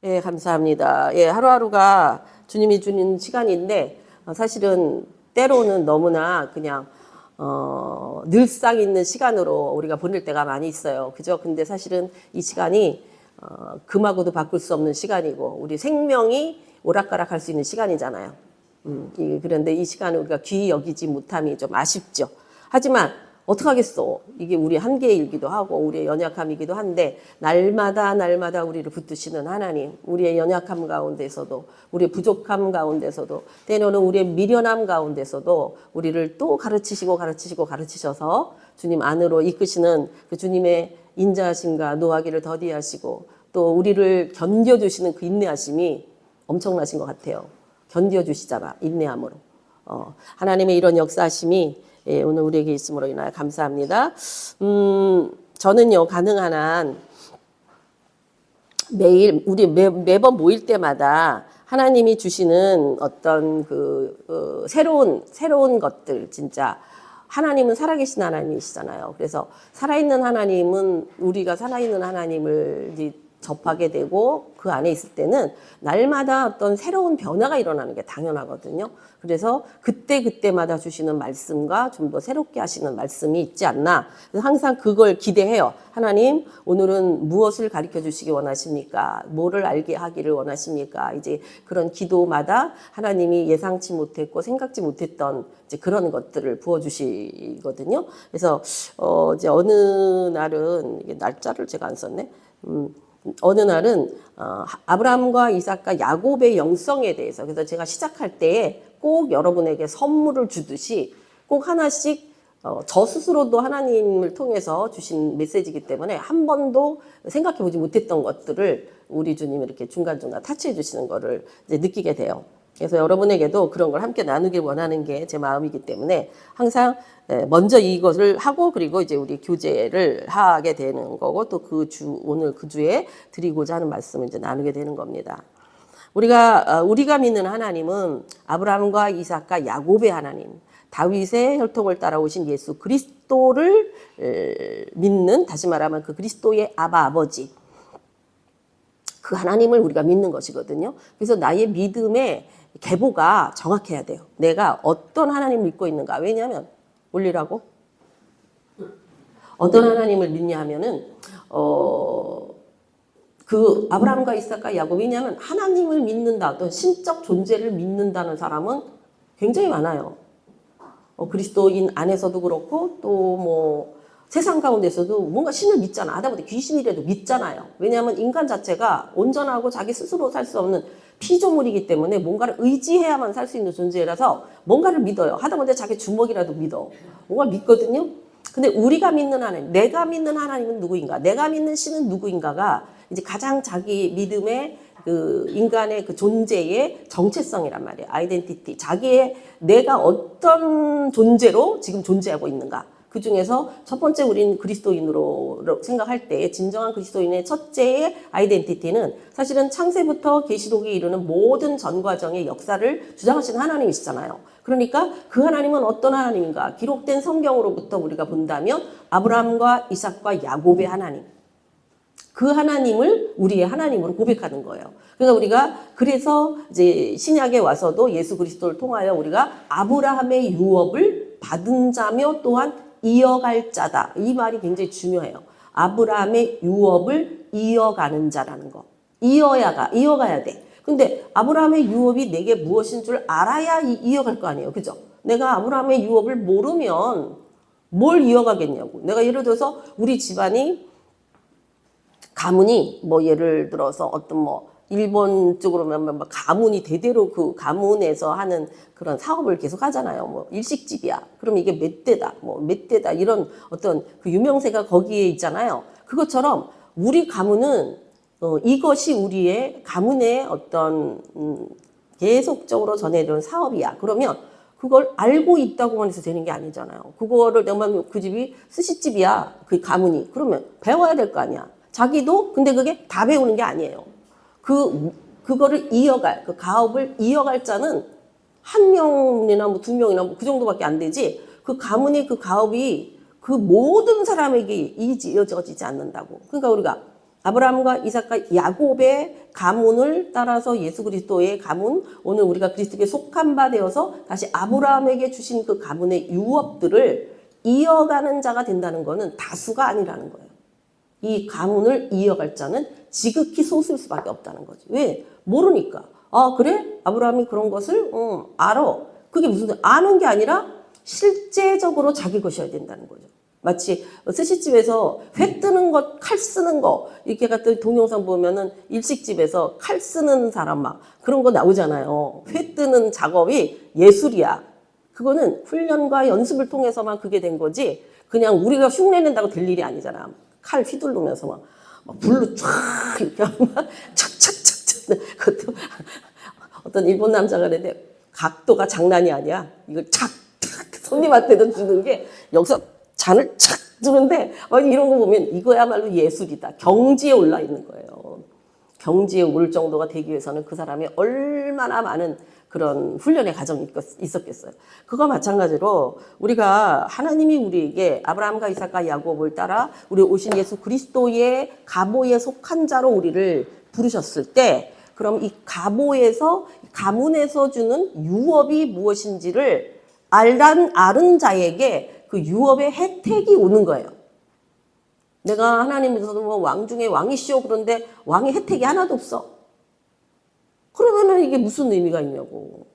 예, 감사합니다. 예, 하루하루가 주님이 주는 시간인데 사실은 때로는 너무나 그냥 늘상 있는 시간으로 우리가 보낼 때가 많이 있어요. 그죠? 근데 사실은 이 시간이 금하고도 바꿀 수 없는 시간이고 우리 생명이 오락가락할 수 있는 시간이잖아요. 그런데 이 시간을 우리가 귀히 여기지 못함이 좀 아쉽죠. 하지만 어떡하겠어. 이게 우리 한계이기도 하고 우리의 연약함이기도 한데 날마다 우리를 붙드시는 하나님, 우리의 연약함 가운데서도 우리의 부족함 가운데서도 때로는 우리의 미련함 가운데서도 우리를 또 가르치셔서 주님 안으로 이끄시는 그 주님의 인자하심과 노하기를 더디하시고 또 우리를 견뎌주시는 그 인내하심이 엄청나신 것 같아요. 견뎌주시잖아, 인내함으로. 하나님의 이런 역사하심이 예, 오늘 우리에게 있음으로 인하여 감사합니다. 저는요, 가능한 한 매일, 우리 매번 모일 때마다 하나님이 주시는 어떤 새로운 것들, 진짜. 하나님은 살아계신 하나님이시잖아요. 그래서 살아있는 하나님은 우리가 살아있는 하나님을 접하게 되고 그 안에 있을 때는 날마다 어떤 새로운 변화가 일어나는 게 당연하거든요. 그래서 그때마다 주시는 말씀과 좀 더 새롭게 하시는 말씀이 있지 않나. 그래서 항상 그걸 기대해요. 하나님, 오늘은 무엇을 가르쳐 주시기 원하십니까? 뭐를 알게 하기를 원하십니까? 이제 그런 기도마다 하나님이 예상치 못했고 생각지 못했던 이제 그런 것들을 부어주시거든요. 그래서 이제 어느 날은 이게 날짜를 제가 안 썼네. 어느 날은 아브라함과 이삭과 야곱의 영성에 대해서, 그래서 제가 시작할 때에 꼭 여러분에게 선물을 주듯이 꼭 하나씩 저 스스로도 하나님을 통해서 주신 메시지이기 때문에 한 번도 생각해 보지 못했던 것들을 우리 주님이 이렇게 중간중간 타치해 주시는 거를 이제 느끼게 돼요. 그래서 여러분에게도 그런 걸 함께 나누길 원하는 게 제 마음이기 때문에 항상 먼저 이것을 하고 그리고 이제 우리 교제를 하게 되는 거고 또 오늘 그 주에 드리고자 하는 말씀을 이제 나누게 되는 겁니다. 우리가 믿는 하나님은 아브라함과 이삭과 야곱의 하나님, 다윗의 혈통을 따라오신 예수 그리스도를 믿는, 다시 말하면 그 그리스도의 아버지, 그 하나님을 우리가 믿는 것이거든요. 그래서 나의 믿음의 계보가 정확해야 돼요. 내가 어떤 하나님을 믿고 있는가. 왜냐하면 올리라고? 어떤 하나님을 믿냐 하면은 그 아브라함과 이삭과 야곱, 왜냐하면 하나님을 믿는다, 어떤 신적 존재를 믿는다는 사람은 굉장히 많아요. 그리스도인 안에서도 그렇고 또 뭐 세상 가운데서도 뭔가 신을 믿잖아. 하다못해 귀신이라도 믿잖아요. 왜냐하면 인간 자체가 온전하고 자기 스스로 살 수 없는 피조물이기 때문에 뭔가를 의지해야만 살 수 있는 존재라서 뭔가를 믿어요. 하다못해 자기 주먹이라도 믿어. 뭔가 믿거든요. 근데 우리가 믿는 하나님, 내가 믿는 하나님은 누구인가? 내가 믿는 신은 누구인가가 이제 가장 자기 믿음의 그 인간의 그 존재의 정체성이란 말이에요. 아이덴티티. 내가 어떤 존재로 지금 존재하고 있는가. 그 중에서 첫 번째 우리는 그리스도인으로 생각할 때 진정한 그리스도인의 첫째의 아이덴티티는 사실은 창세부터 계시록에 이르는 모든 전 과정의 역사를 주장하시는 하나님이시잖아요. 그러니까 그 하나님은 어떤 하나님인가? 기록된 성경으로부터 우리가 본다면 아브라함과 이삭과 야곱의 하나님. 그 하나님을 우리의 하나님으로 고백하는 거예요. 그래서 이제 신약에 와서도 예수 그리스도를 통하여 우리가 아브라함의 유업을 받은 자며 또한 이어갈 자다. 이 말이 굉장히 중요해요. 아브라함의 유업을 이어가는 자라는 거. 이어가야 돼. 근데 아브라함의 유업이 내게 무엇인 줄 알아야 이어갈 거 아니에요. 그죠? 내가 아브라함의 유업을 모르면 뭘 이어가겠냐고. 내가 예를 들어서 우리 집안이 가문이 뭐 예를 들어서 어떤 뭐 일본 쪽으로 면 가문이 대대로 그 가문에서 하는 그런 사업을 계속 하잖아요. 뭐 일식집이야. 그럼 이게 몇 대다 이런 어떤 그 유명세가 거기에 있잖아요. 그것처럼 우리 가문은 이것이 우리의 가문의 어떤 계속적으로 전해지는 사업이야. 그러면 그걸 알고 있다고만 해서 되는 게 아니잖아요. 그거를 내가 그 집이 스시집이야. 그 가문이. 그러면 배워야 될 거 아니야. 자기도 근데 그게 다 배우는 게 아니에요. 그거를 그 가업을 이어갈 자는 한 명이나 뭐 두 명이나 뭐 그 정도밖에 안 되지. 그 가문의 그 가업이 그 모든 사람에게 이어져지지 않는다고. 그러니까 우리가 아브라함과 이삭과 야곱의 가문을 따라서 예수 그리스도의 가문, 오늘 우리가 그리스도께 속한 바 되어서 다시 아브라함에게 주신 그 가문의 유업들을 이어가는 자가 된다는 것은 다수가 아니라는 거예요. 이 가문을 이어갈 자는 지극히 소수일 수밖에 없다는 거지. 왜? 모르니까. 아, 그래? 아브라함이 그런 것을 알아. 그게 무슨 아는 게 아니라 실제적으로 자기 것이어야 된다는 거죠. 마치 스시집에서 회 뜨는 것, 칼 쓰는 거 이렇게 같은 동영상 보면은 일식집에서 칼 쓰는 사람 막 그런 거 나오잖아요. 회 뜨는 작업이 예술이야. 그거는 훈련과 연습을 통해서만 그게 된 거지 그냥 우리가 흉내낸다고 될 일이 아니잖아. 칼 휘두르면서 막 불로 쫙 이렇게 막 착착착착 그것도 어떤 일본 남자가 그랬는데 각도가 장난이 아니야. 이걸 착착 손님한테도 주는 게 여기서 잔을 착 주는데 이런 거 보면 이거야말로 예술이다. 경지에 올라 있는 거예요. 경지에 오를 정도가 되기 위해서는 그 사람이 얼마나 많은 그런 훈련의 과정이 있었겠어요. 그거 마찬가지로 우리가 하나님이 우리에게 아브라함과 이삭과 야곱을 따라 우리 오신 예수 그리스도의 가보에 속한 자로 우리를 부르셨을 때 그럼 이 가보에서 가문에서 주는 유업이 무엇인지를 아는 자에게 그 유업의 혜택이 오는 거예요. 내가 하나님께서도 뭐 왕 중에 왕이시오 그런데 왕의 혜택이 하나도 없어. 그러면은 이게 무슨 의미가 있냐고.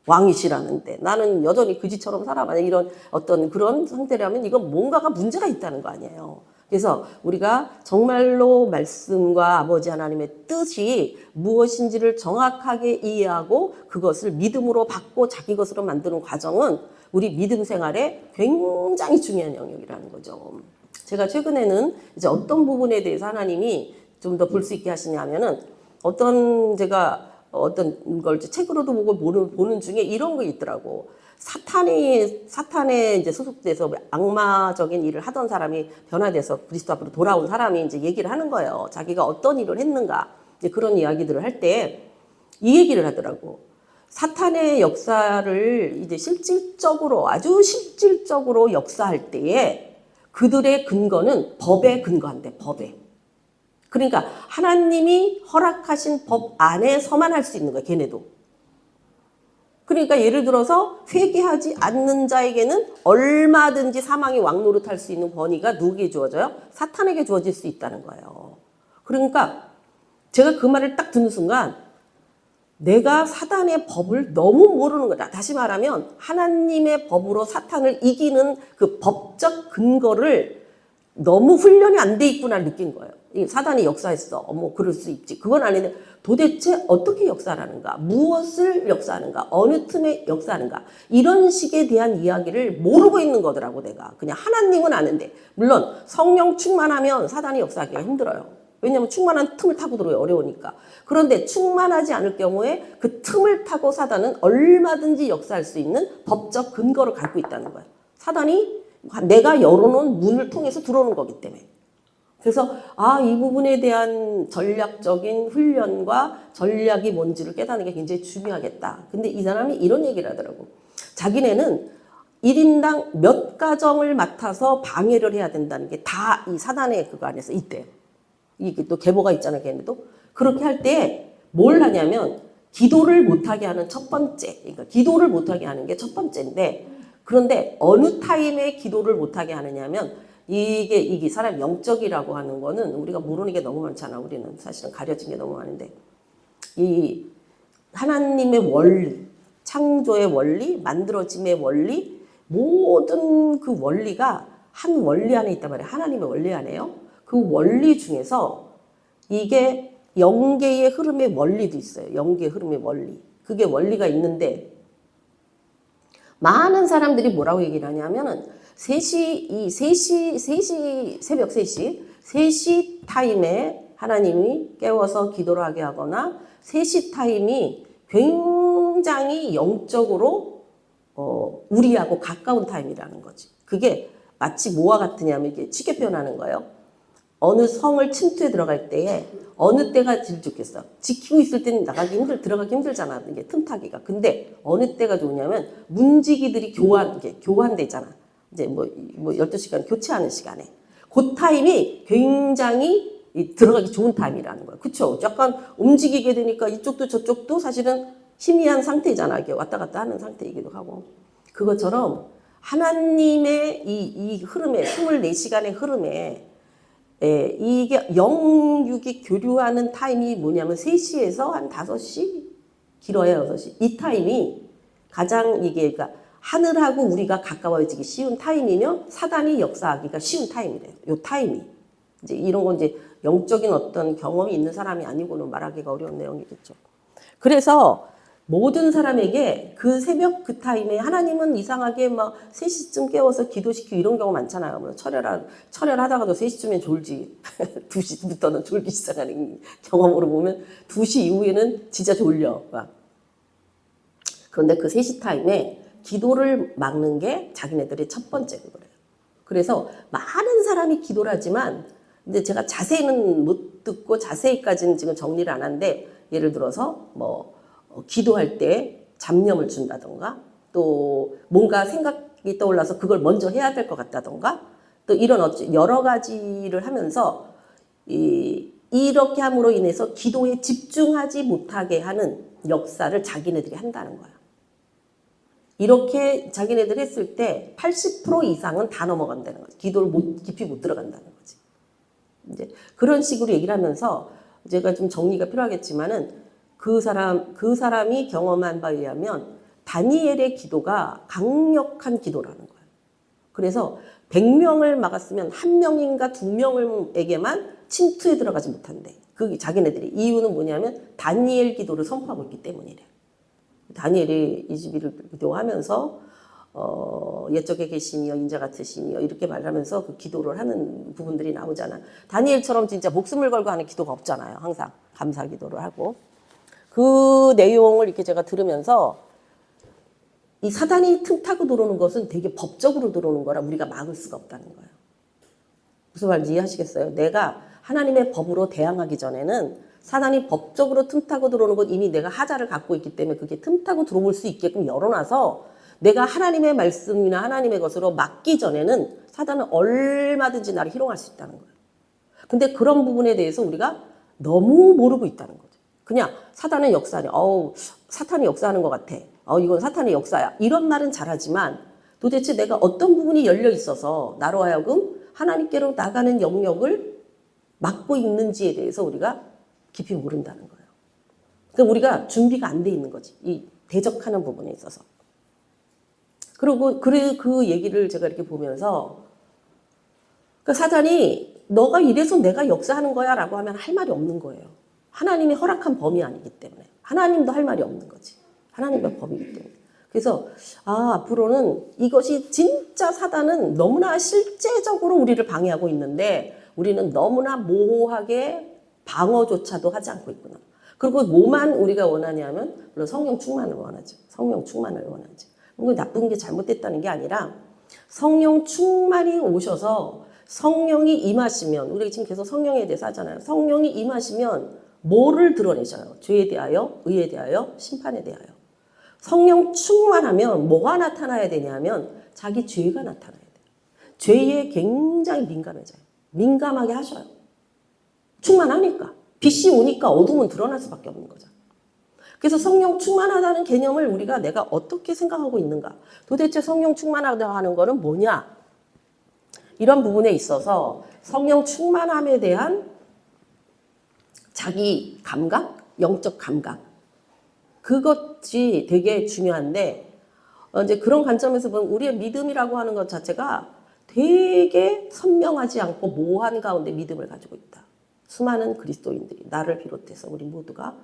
왕이시라는데 나는 여전히 그지처럼 살아가는 이런 어떤 그런 상태라면 이건 뭔가가 문제가 있다는 거 아니에요. 그래서 우리가 정말로 말씀과 아버지 하나님의 뜻이 무엇인지를 정확하게 이해하고 그것을 믿음으로 받고 자기 것으로 만드는 과정은 우리 믿음 생활에 굉장히 중요한 영역이라는 거죠. 제가 최근에는 이제 어떤 부분에 대해서 하나님이 좀 더 볼 수 있게 하시냐면은 제가 어떤 걸 책으로도 보고 보는 중에 이런 거 있더라고. 사탄에 이제 소속돼서 악마적인 일을 하던 사람이 변화돼서 그리스도 앞으로 돌아온 사람이 이제 얘기를 하는 거예요. 자기가 어떤 일을 했는가. 이제 그런 이야기들을 할 때 이 얘기를 하더라고. 사탄의 역사를 이제 아주 실질적으로 역사할 때에 그들의 근거는 법에 근거한대, 법에. 그러니까 하나님이 허락하신 법 안에서만 할 수 있는 거야, 걔네도. 그러니까 예를 들어서 회개하지 않는 자에게는 얼마든지 사망의 왕노릇할 수 있는 권위가 누구에게 주어져요? 사탄에게 주어질 수 있다는 거예요. 그러니까 제가 그 말을 딱 듣는 순간 내가 사탄의 법을 너무 모르는 거다. 다시 말하면 하나님의 법으로 사탄을 이기는 그 법적 근거를 너무 훈련이 안 돼 있구나 느낀 거예요. 사단이 역사했어. 뭐 그럴 수 있지. 그건 아닌데 도대체 어떻게 역사하는가? 무엇을 역사하는가? 어느 틈에 역사하는가? 이런 식에 대한 이야기를 모르고 있는 거더라고 내가. 그냥 하나님은 아는데. 물론 성령 충만하면 사단이 역사하기가 힘들어요. 왜냐하면 충만한 틈을 타고 들어요. 어려우니까. 그런데 충만하지 않을 경우에 그 틈을 타고 사단은 얼마든지 역사할 수 있는 법적 근거를 갖고 있다는 거예요. 사단이 내가 열어놓은 문을 통해서 들어오는 거기 때문에. 그래서 이 부분에 대한 전략적인 훈련과 전략이 뭔지를 깨닫는 게 굉장히 중요하겠다. 근데 이 사람이 이런 얘기를 하더라고. 자기네는 1인당 몇 가정을 맡아서 방해를 해야 된다는 게 다 이 사단의 그거 안에서 있대요. 이게 또 계보가 있잖아요, 걔네도. 그렇게 할 때 뭘 하냐면 기도를 못하게 하는 첫 번째. 그러니까 기도를 못하게 하는 게 첫 번째인데 그런데 어느 타임에 기도를 못하게 하느냐면 이게 사람 영적이라고 하는 거는 우리가 모르는 게 너무 많잖아. 우리는 사실은 가려진 게 너무 많은데 이 하나님의 원리, 창조의 원리, 만들어짐의 원리 모든 그 원리가 한 원리 안에 있단 말이에요. 하나님의 원리 안에요. 그 원리 중에서 이게 영계의 흐름의 원리도 있어요. 영계의 흐름의 원리. 그게 원리가 있는데 많은 사람들이 뭐라고 얘기를 하냐면은 새벽 3시 타임에 하나님이 깨워서 기도를 하게 하거나 3시 타임이 굉장히 영적으로 우리하고 가까운 타임이라는 거지. 그게 마치 뭐와 같으냐면 이게 쉽게 표현하는 거예요. 어느 성을 침투에 들어갈 때에 어느 때가 제일 좋겠어. 지키고 있을 때는 들어가기 힘들잖아. 이게 틈타기가. 근데 어느 때가 좋냐면 문지기들이 교환돼 있잖아. 이제 뭐 12시간 교체하는 시간에. 그 타임이 굉장히 들어가기 좋은 타임이라는 거예요. 그쵸? 약간 움직이게 되니까 이쪽도 저쪽도 사실은 희미한 상태잖아. 이게 왔다 갔다 하는 상태이기도 하고. 그것처럼 하나님의 이 흐름에, 24시간의 흐름에, 이게 영육이 교류하는 타임이 뭐냐면 3시에서 한 5시? 길어야 6시. 이 타임이 가장 이게, 그러니까 하늘하고 우리가 가까워지기 쉬운 타임이며 사단이 역사하기가 쉬운 타임이래요. 요 타임이. 이제 이런 건 이제 영적인 어떤 경험이 있는 사람이 아니고는 말하기가 어려운 내용이겠죠. 그래서 모든 사람에게 그 새벽 그 타임에 하나님은 이상하게 막 3시쯤 깨워서 기도시키고 이런 경우 많잖아요. 뭐 철혈하다가도 3시쯤엔 졸지. 2시부터는 졸기 시작하는 경험으로 보면 2시 이후에는 진짜 졸려. 막. 그런데 그 3시 타임에 기도를 막는 게 자기네들의 첫 번째 그거래요. 그래서 많은 사람이 기도를 하지만 근데 제가 자세히는 못 듣고 자세히까지는 지금 정리를 안 하는데 예를 들어서 뭐 기도할 때 잡념을 준다던가 또 뭔가 생각이 떠올라서 그걸 먼저 해야 될 것 같다던가 또 이런 여러 가지를 하면서 이렇게 함으로 인해서 기도에 집중하지 못하게 하는 역사를 자기네들이 한다는 거예요. 이렇게 자기네들 했을 때 80% 이상은 다 넘어간다는 거지. 기도를 깊이 못 들어간다는 거지. 이제 그런 식으로 얘기를 하면서 제가 좀 정리가 필요하겠지만은 그 사람이 경험한 바에 의하면 다니엘의 기도가 강력한 기도라는 거예요. 그래서 100명을 막았으면 1명인가 2명에게만 침투에 들어가지 못한대. 그 자기네들이. 이유는 뭐냐면 다니엘 기도를 선포하고 있기 때문이래. 다니엘이 21일 기도하면서 옛적에 계시니여 인자 같으시니여 이렇게 말하면서 그 기도를 하는 부분들이 나오잖아. 다니엘처럼 진짜 목숨을 걸고 하는 기도가 없잖아요. 항상 감사 기도를 하고. 그 내용을 이렇게 제가 들으면서 이 사단이 틈 타고 들어오는 것은 되게 법적으로 들어오는 거라 우리가 막을 수가 없다는 거예요. 무슨 말인지 이해하시겠어요? 내가 하나님의 법으로 대항하기 전에는 사단이 법적으로 틈 타고 들어오는 건 이미 내가 하자를 갖고 있기 때문에 그게 틈 타고 들어올 수 있게끔 열어놔서 내가 하나님의 말씀이나 하나님의 것으로 막기 전에는 사단은 얼마든지 나를 희롱할 수 있다는 거예요. 근데 그런 부분에 대해서 우리가 너무 모르고 있다는 거죠. 그냥 사단은 역사하네. 사탄이 역사하는 것 같아. 이건 사탄의 역사야. 이런 말은 잘하지만 도대체 내가 어떤 부분이 열려 있어서 나로 하여금 하나님께로 나가는 영역을 막고 있는지에 대해서 우리가 깊이 모른다는 거예요. 그러니까 우리가 준비가 안 돼 있는 거지. 이 대적하는 부분에 있어서. 그리고 그 얘기를 제가 이렇게 보면서 그 사단이 너가 이래서 내가 역사하는 거야 라고 하면 할 말이 없는 거예요. 하나님이 허락한 범위 아니기 때문에. 하나님도 할 말이 없는 거지. 하나님의 법이기 때문에. 그래서 앞으로는 이것이 진짜 사단은 너무나 실제적으로 우리를 방해하고 있는데 우리는 너무나 모호하게 방어조차도 하지 않고 있구나. 그리고 뭐만 우리가 원하냐면 물론 성령 충만을 원하죠. 성령 충만을 원하지. 그건 나쁜 게 잘못됐다는 게 아니라 성령 충만이 오셔서 성령이 임하시면 우리가 지금 계속 성령에 대해서 하잖아요. 성령이 임하시면 뭐를 드러내셔요? 죄에 대하여, 의에 대하여, 심판에 대하여. 성령 충만하면 뭐가 나타나야 되냐면 자기 죄가 나타나야 돼요. 죄에 굉장히 민감해져요. 민감하게 하셔요. 충만하니까. 빛이 오니까 어둠은 드러날 수밖에 없는 거죠. 그래서 성령 충만하다는 개념을 우리가 내가 어떻게 생각하고 있는가. 도대체 성령 충만하다 하는 거는 뭐냐. 이런 부분에 있어서 성령 충만함에 대한 자기 감각, 영적 감각. 그것이 되게 중요한데 이제 그런 관점에서 보면 우리의 믿음이라고 하는 것 자체가 되게 선명하지 않고 모호한 가운데 믿음을 가지고 있다. 수많은 그리스도인들이 나를 비롯해서 우리 모두가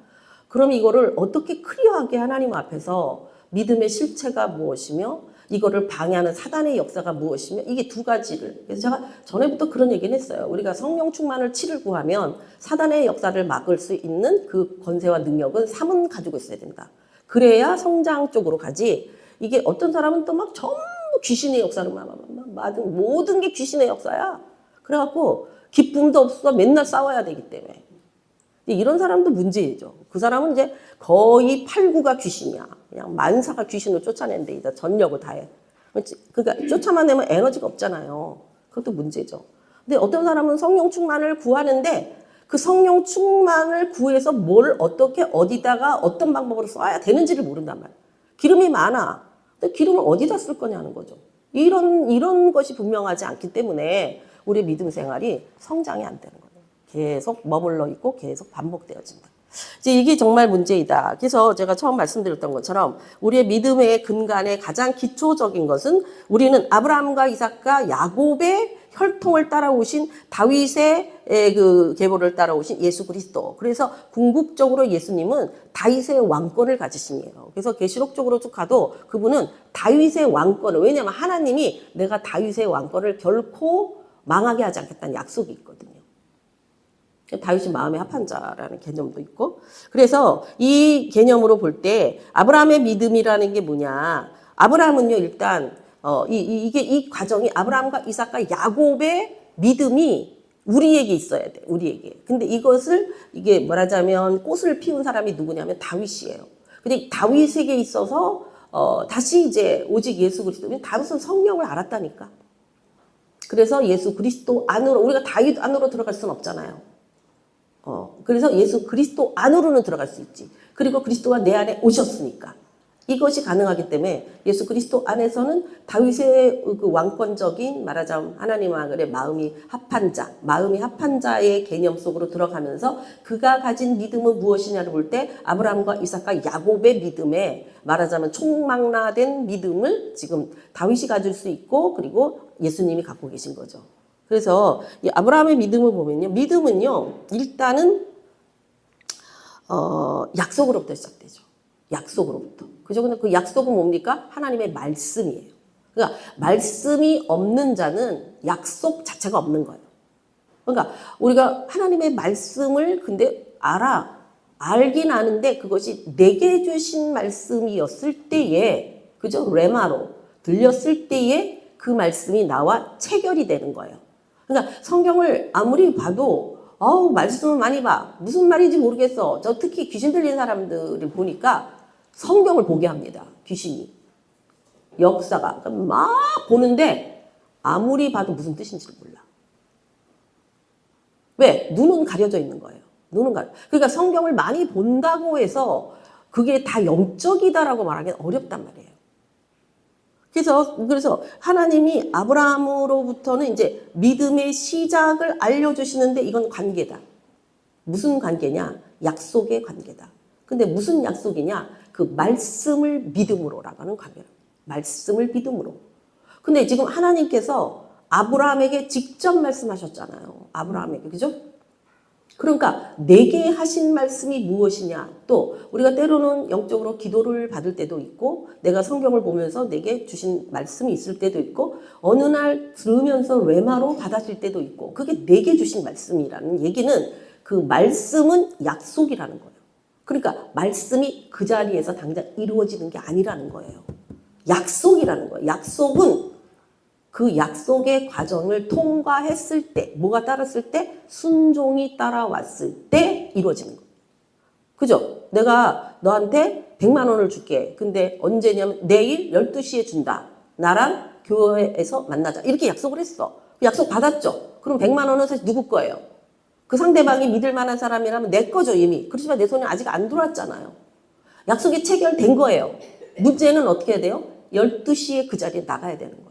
그럼 이거를 어떻게 클리어하게 하나님 앞에서 믿음의 실체가 무엇이며 이거를 방해하는 사단의 역사가 무엇이며 이게 두 가지를 그래서 제가 전에부터 그런 얘기는 했어요. 우리가 성령 충만을 치를 구하면 사단의 역사를 막을 수 있는 그 권세와 능력은 삼은 가지고 있어야 된다. 그래야 성장 쪽으로 가지. 이게 어떤 사람은 또 막 전부 귀신의 역사를 모든 게 귀신의 역사야. 그래갖고 기쁨도 없어 맨날 싸워야 되기 때문에. 이런 사람도 문제죠. 그 사람은 이제 거의 8구가 귀신이야. 그냥 만사가 귀신을 쫓아내는데 이제 전력을 다해. 그러니까 쫓아만 내면 에너지가 없잖아요. 그것도 문제죠. 근데 어떤 사람은 성령 충만을 구하는데 그 성령 충만을 구해서 뭘 어떻게 어디다가 어떤 방법으로 써야 되는지를 모른단 말이야. 기름이 많아. 근데 기름을 어디다 쓸 거냐는 거죠. 이런 것이 분명하지 않기 때문에 우리 믿음 생활이 성장이 안 되는 거예요. 계속 머물러 있고 계속 반복되어진다. 이제 이게 정말 문제이다. 그래서 제가 처음 말씀드렸던 것처럼 우리의 믿음의 근간의 가장 기초적인 것은 우리는 아브라함과 이삭과 야곱의 혈통을 따라오신 다윗의 그 계보를 따라오신 예수 그리스도. 그래서 궁극적으로 예수님은 다윗의 왕권을 가지신이에요. 그래서 계시록적으로 쭉 가도 그분은 다윗의 왕권을, 왜냐하면 하나님이 내가 다윗의 왕권을 결코 망하게 하지 않겠다는 약속이 있거든요. 다윗이 마음에 합한 자라는 개념도 있고. 그래서 이 개념으로 볼 때 아브라함의 믿음이라는 게 뭐냐. 아브라함은요, 일단, 이 과정이 아브라함과 이삭과 야곱의 믿음이 우리에게 있어야 돼, 우리에게. 근데 이게 말하자면 꽃을 피운 사람이 누구냐면 다윗이에요. 근데 다윗에게 있어서, 다시 이제 오직 예수 그리스도는 다윗은 성령을 알았다니까. 그래서 예수 그리스도 안으로, 우리가 다윗 안으로 들어갈 수는 없잖아요. 그래서 예수 그리스도 안으로는 들어갈 수 있지. 그리고 그리스도가 내 안에 오셨으니까. 이것이 가능하기 때문에 예수 그리스도 안에서는 다윗의 그 왕권적인 말하자면 하나님과 그의 마음이 합한 자의 개념 속으로 들어가면서 그가 가진 믿음은 무엇이냐를 볼 때 아브라함과 이삭과 야곱의 믿음에 말하자면 총망라된 믿음을 지금 다윗이 가질 수 있고 그리고 예수님이 갖고 계신 거죠. 그래서 이 아브라함의 믿음을 보면요. 믿음은요. 일단은 약속으로부터 시작되죠. 약속으로부터. 그죠? 근데 그 약속은 뭡니까? 하나님의 말씀이에요. 그러니까 말씀이 없는 자는 약속 자체가 없는 거예요. 그러니까 우리가 하나님의 말씀을 근데 알긴 아는데 그것이 내게 주신 말씀이었을 때에, 그죠? 레마로 들렸을 때에 그 말씀이 나와 체결이 되는 거예요. 그러니까 성경을 아무리 봐도 말씀을 많이 봐. 무슨 말인지 모르겠어. 저 특히 귀신 들린 사람들을 보니까 성경을 보게 합니다. 귀신이. 역사가. 그러니까 막 보는데 아무리 봐도 무슨 뜻인지를 몰라. 왜? 눈은 가려져 있는 거예요. 그러니까 성경을 많이 본다고 해서 그게 다 영적이다라고 말하기는 어렵단 말이에요. 그래서 하나님이 아브라함으로부터는 이제 믿음의 시작을 알려주시는데 이건 관계다. 무슨 관계냐? 약속의 관계다. 근데 무슨 약속이냐? 그 말씀을 믿음으로라고 하는 관계다. 말씀을 믿음으로. 근데 지금 하나님께서 아브라함에게 직접 말씀하셨잖아요. 아브라함에게. 그죠? 그러니까 내게 하신 말씀이 무엇이냐. 또 우리가 때로는 영적으로 기도를 받을 때도 있고 내가 성경을 보면서 내게 주신 말씀이 있을 때도 있고 어느 날 들으면서 레마로 받아질 때도 있고 그게 내게 주신 말씀이라는 얘기는 그 말씀은 약속이라는 거예요. 그러니까 말씀이 그 자리에서 당장 이루어지는 게 아니라는 거예요. 약속이라는 거예요. 약속은 그 약속의 과정을 통과했을 때, 뭐가 따랐을 때? 순종이 따라왔을 때 이루어지는 거예요. 그죠? 내가 너한테 100만 원을 줄게. 근데 언제냐면 내일 12시에 준다. 나랑 교회에서 만나자. 이렇게 약속을 했어. 약속 받았죠? 그럼 100만 원은 사실 누구 거예요? 그 상대방이 믿을 만한 사람이라면 내 거죠, 이미. 그렇지만 내 손에 아직 안 들어왔잖아요. 약속이 체결된 거예요. 문제는 어떻게 해야 돼요? 12시에 그 자리에 나가야 되는 거예요.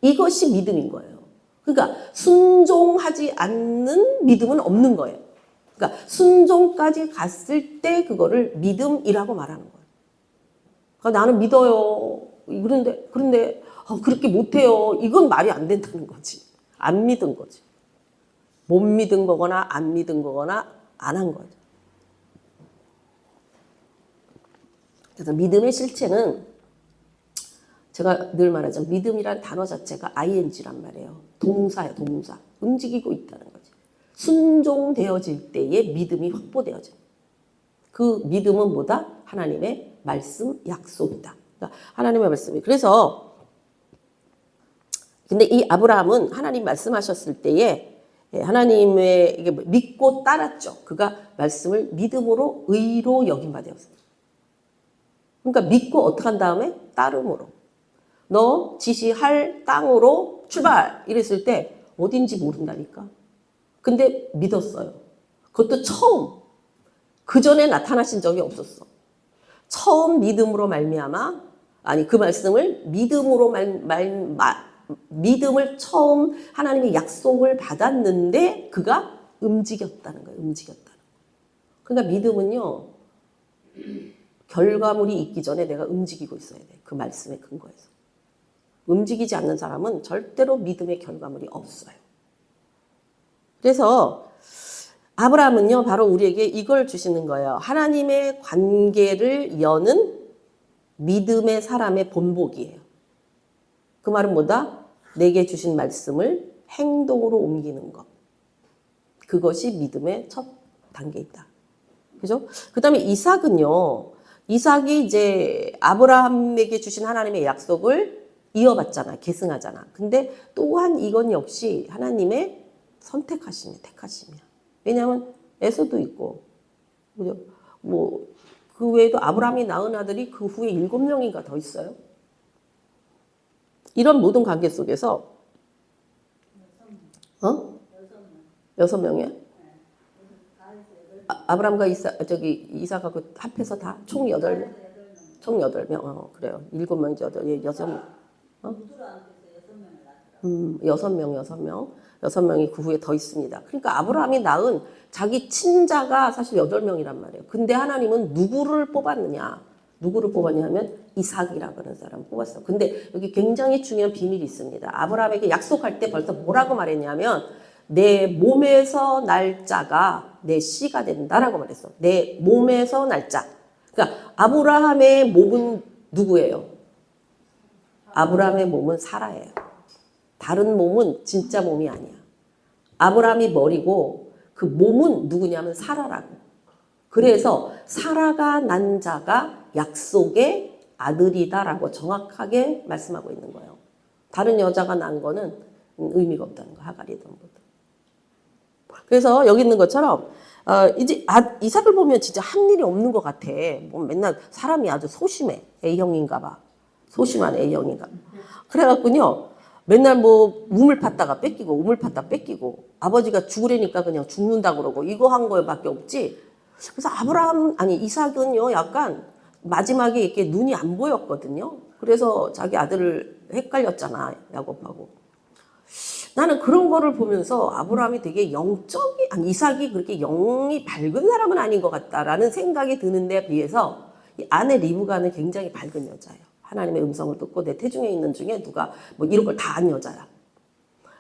이것이 믿음인 거예요. 그러니까 순종하지 않는 믿음은 없는 거예요. 그러니까 순종까지 갔을 때 그거를 믿음이라고 말하는 거예요. 그러니까 나는 믿어요. 그런데 그렇게 못해요. 이건 말이 안 된다는 거지. 안 믿은 거지. 못 믿은 거거나 안 믿은 거거나 안 한 거죠. 그래서 믿음의 실체는 제가 늘 말하자면 믿음이란 단어 자체가 ing란 말이에요. 동사예요, 동사. 움직이고 있다는 거지. 순종되어질 때에 믿음이 확보되어져. 그 믿음은 뭐다? 하나님의 말씀, 약속이다. 그러니까 하나님의 말씀이. 그래서 근데 이 아브라함은 하나님 말씀하셨을 때에 하나님의 믿고 따랐죠. 그가 말씀을 믿음으로 의로 여김 바 되었습니다. 그러니까 믿고 어떻게 한 다음에? 따름으로. 너 지시할 땅으로 출발! 이랬을 때 어딘지 모른다니까. 근데 믿었어요. 그것도 처음. 그 전에 나타나신 적이 없었어. 처음 믿음으로 말미암아, 아니 그 말씀을 믿음으로 믿음을 처음 하나님의 약속을 받았는데 그가 움직였다는 거예요. 움직였다는 거예요. 그러니까 믿음은요, 결과물이 있기 전에 내가 움직이고 있어야 돼. 그 말씀에 근거해서. 움직이지 않는 사람은 절대로 믿음의 결과물이 없어요. 그래서 아브라함은요, 바로 우리에게 이걸 주시는 거예요. 하나님의 관계를 여는 믿음의 사람의 본보기예요. 그 말은 뭐다? 내게 주신 말씀을 행동으로 옮기는 것. 그것이 믿음의 첫 단계이다. 그죠? 그 다음에 이삭은요, 이삭이 이제 아브라함에게 주신 하나님의 약속을 이어받잖아. 계승하잖아. 근데 또한 이건 역시 하나님의 선택하심이야. 택하심이야. 왜냐하면 에서도 있고, 그죠? 뭐, 그 외에도 아브라함이 낳은 아들이 그 후에 7명인가 더 있어요. 이런 모든 관계 속에서, 6명이야? 아브라함과 이삭하고 합해서 다 총 8명? 총 8명. 그래요. 7명이지, 6명. 6명이 그 후에 더 있습니다. 그러니까 아브라함이 낳은 자기 친자가 사실 8명이란 말이에요. 근데 하나님은 누구를 뽑았느냐? 누구를 뽑았냐면 이삭이라고 하는 사람을 뽑았어요. 근데 여기 굉장히 중요한 비밀이 있습니다. 아브라함에게 약속할 때 벌써 뭐라고 말했냐면 내 몸에서 날 자가 내 씨가 된다라고 말했어. 내 몸에서 날 자. 그러니까 아브라함의 몸은 누구예요? 아브라함의 몸은 사라예요. 다른 몸은 진짜 몸이 아니야. 아브라함이 머리고 그 몸은 누구냐면 사라라고. 그래서 사라가 난 자가 약속의 아들이다라고 정확하게 말씀하고 있는 거예요. 다른 여자가 난 거는 의미가 없다는 거. 하갈이든 뭐든. 그래서 여기 있는 것처럼 이제 이삭을 보면 진짜 한 일이 없는 것 같아. 뭐 맨날 사람이 아주 소심해. A형인가 봐. 소심한 A형인가 봐. 그래갖군요. 맨날 뭐 우물 팠다가 뺏기고 우물 팠다 뺏기고 아버지가 죽으려니까 그냥 죽는다 그러고 이거 한 거밖에 없지. 그래서 이삭은요 약간 마지막에 이렇게 눈이 안 보였거든요. 그래서 자기 아들을 헷갈렸잖아, 야곱하고. 나는 그런 거를 보면서 아브라함이 되게 이삭이 그렇게 영이 밝은 사람은 아닌 것 같다라는 생각이 드는데 비해서 이 아내 리브가는 굉장히 밝은 여자예요. 하나님의 음성을 듣고 내 태중에 있는 중에 누가 뭐 이런 걸 다 한 여자야.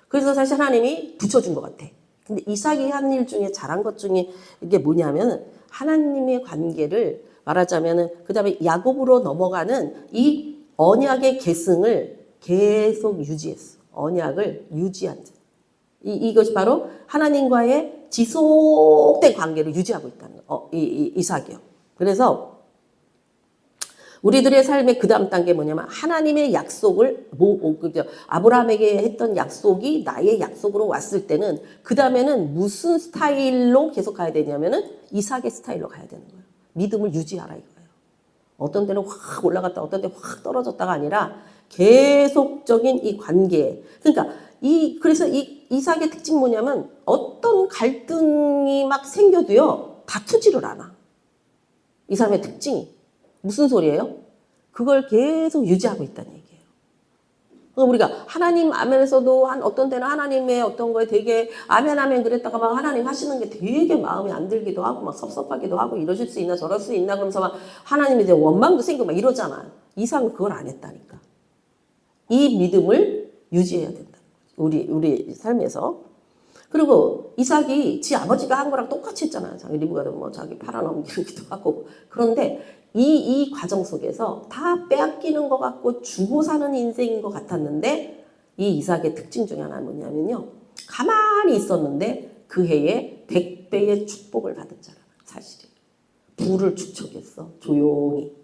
그래서 사실 하나님이 붙여준 것 같아. 근데 이삭이 한 일 중에 잘한 것 중에 이게 뭐냐면 하나님의 관계를 말하자면은 그 다음에 야곱으로 넘어가는 이 언약의 계승을 계속 유지했어. 언약을 유지한 자. 이것이 바로 하나님과의 지속된 관계를 유지하고 있다는 거. 이삭이요. 그래서 우리들의 삶의 그 다음 단계 뭐냐면 하나님의 약속을 아브라함에게 했던 약속이 나의 약속으로 왔을 때는 그 다음에는 무슨 스타일로 계속 가야 되냐면은 이삭의 스타일로 가야 되는 거예요. 믿음을 유지하라 이거예요. 어떤 때는 확 올라갔다 어떤 때 확 떨어졌다가 아니라 계속적인 이 관계. 그러니까 그래서 이삭의 특징이 뭐냐면 어떤 갈등이 막 생겨도요 다투지를 않아. 이 사람의 특징이. 무슨 소리예요? 그걸 계속 유지하고 있다는 얘기예요. 그러니까 우리가 하나님 아멘에서도 어떤 때는 하나님의 어떤 거에 되게 아멘 그랬다가 막 하나님 하시는 게 되게 마음에 안 들기도 하고 막 섭섭하기도 하고 이러실 수 있나 저럴 수 있나 그러면서 막 하나님에 대한 원망도 생기고 막 이러잖아요. 이삭은 그걸 안 했다니까. 이 믿음을 유지해야 된다는 거죠. 우리 삶에서. 그리고 이삭이 지 아버지가 한 거랑 똑같이 했잖아요. 자기 리브가도 뭐 자기 팔아넘기기도 하고. 그런데 이 과정 속에서 다 빼앗기는 것 같고 주고 사는 인생인 것 같았는데 이 이삭의 특징 중에 하나는 뭐냐면요. 가만히 있었는데 그 해에 100배의 축복을 받은 자라 사실이에요. 부를 축적했어. 조용히.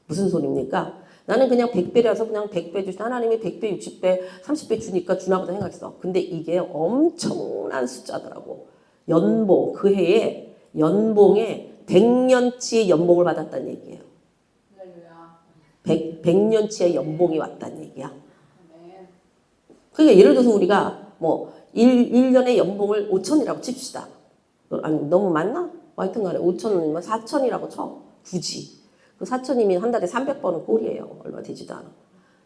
무슨 소리입니까? 나는 그냥 100배라서 그냥 100배 주시 하나님이 100배, 60배, 30배 주니까 주나보다 생각했어. 근데 이게 엄청난 숫자더라고. 연봉, 그 해에 연봉에 100년치의 연봉을 받았다는 얘기예요. 100년치의 연봉이 왔다는 얘기야. 그러니까 예를 들어서 우리가 뭐 1년의 연봉을 5천이라고 칩시다. 아니 너무 많나? 하여튼 간에 5천원이면 4천이라고 쳐. 굳이. 그 4천이면 한 달에 300번은 꼴이에요. 얼마 되지도 않아.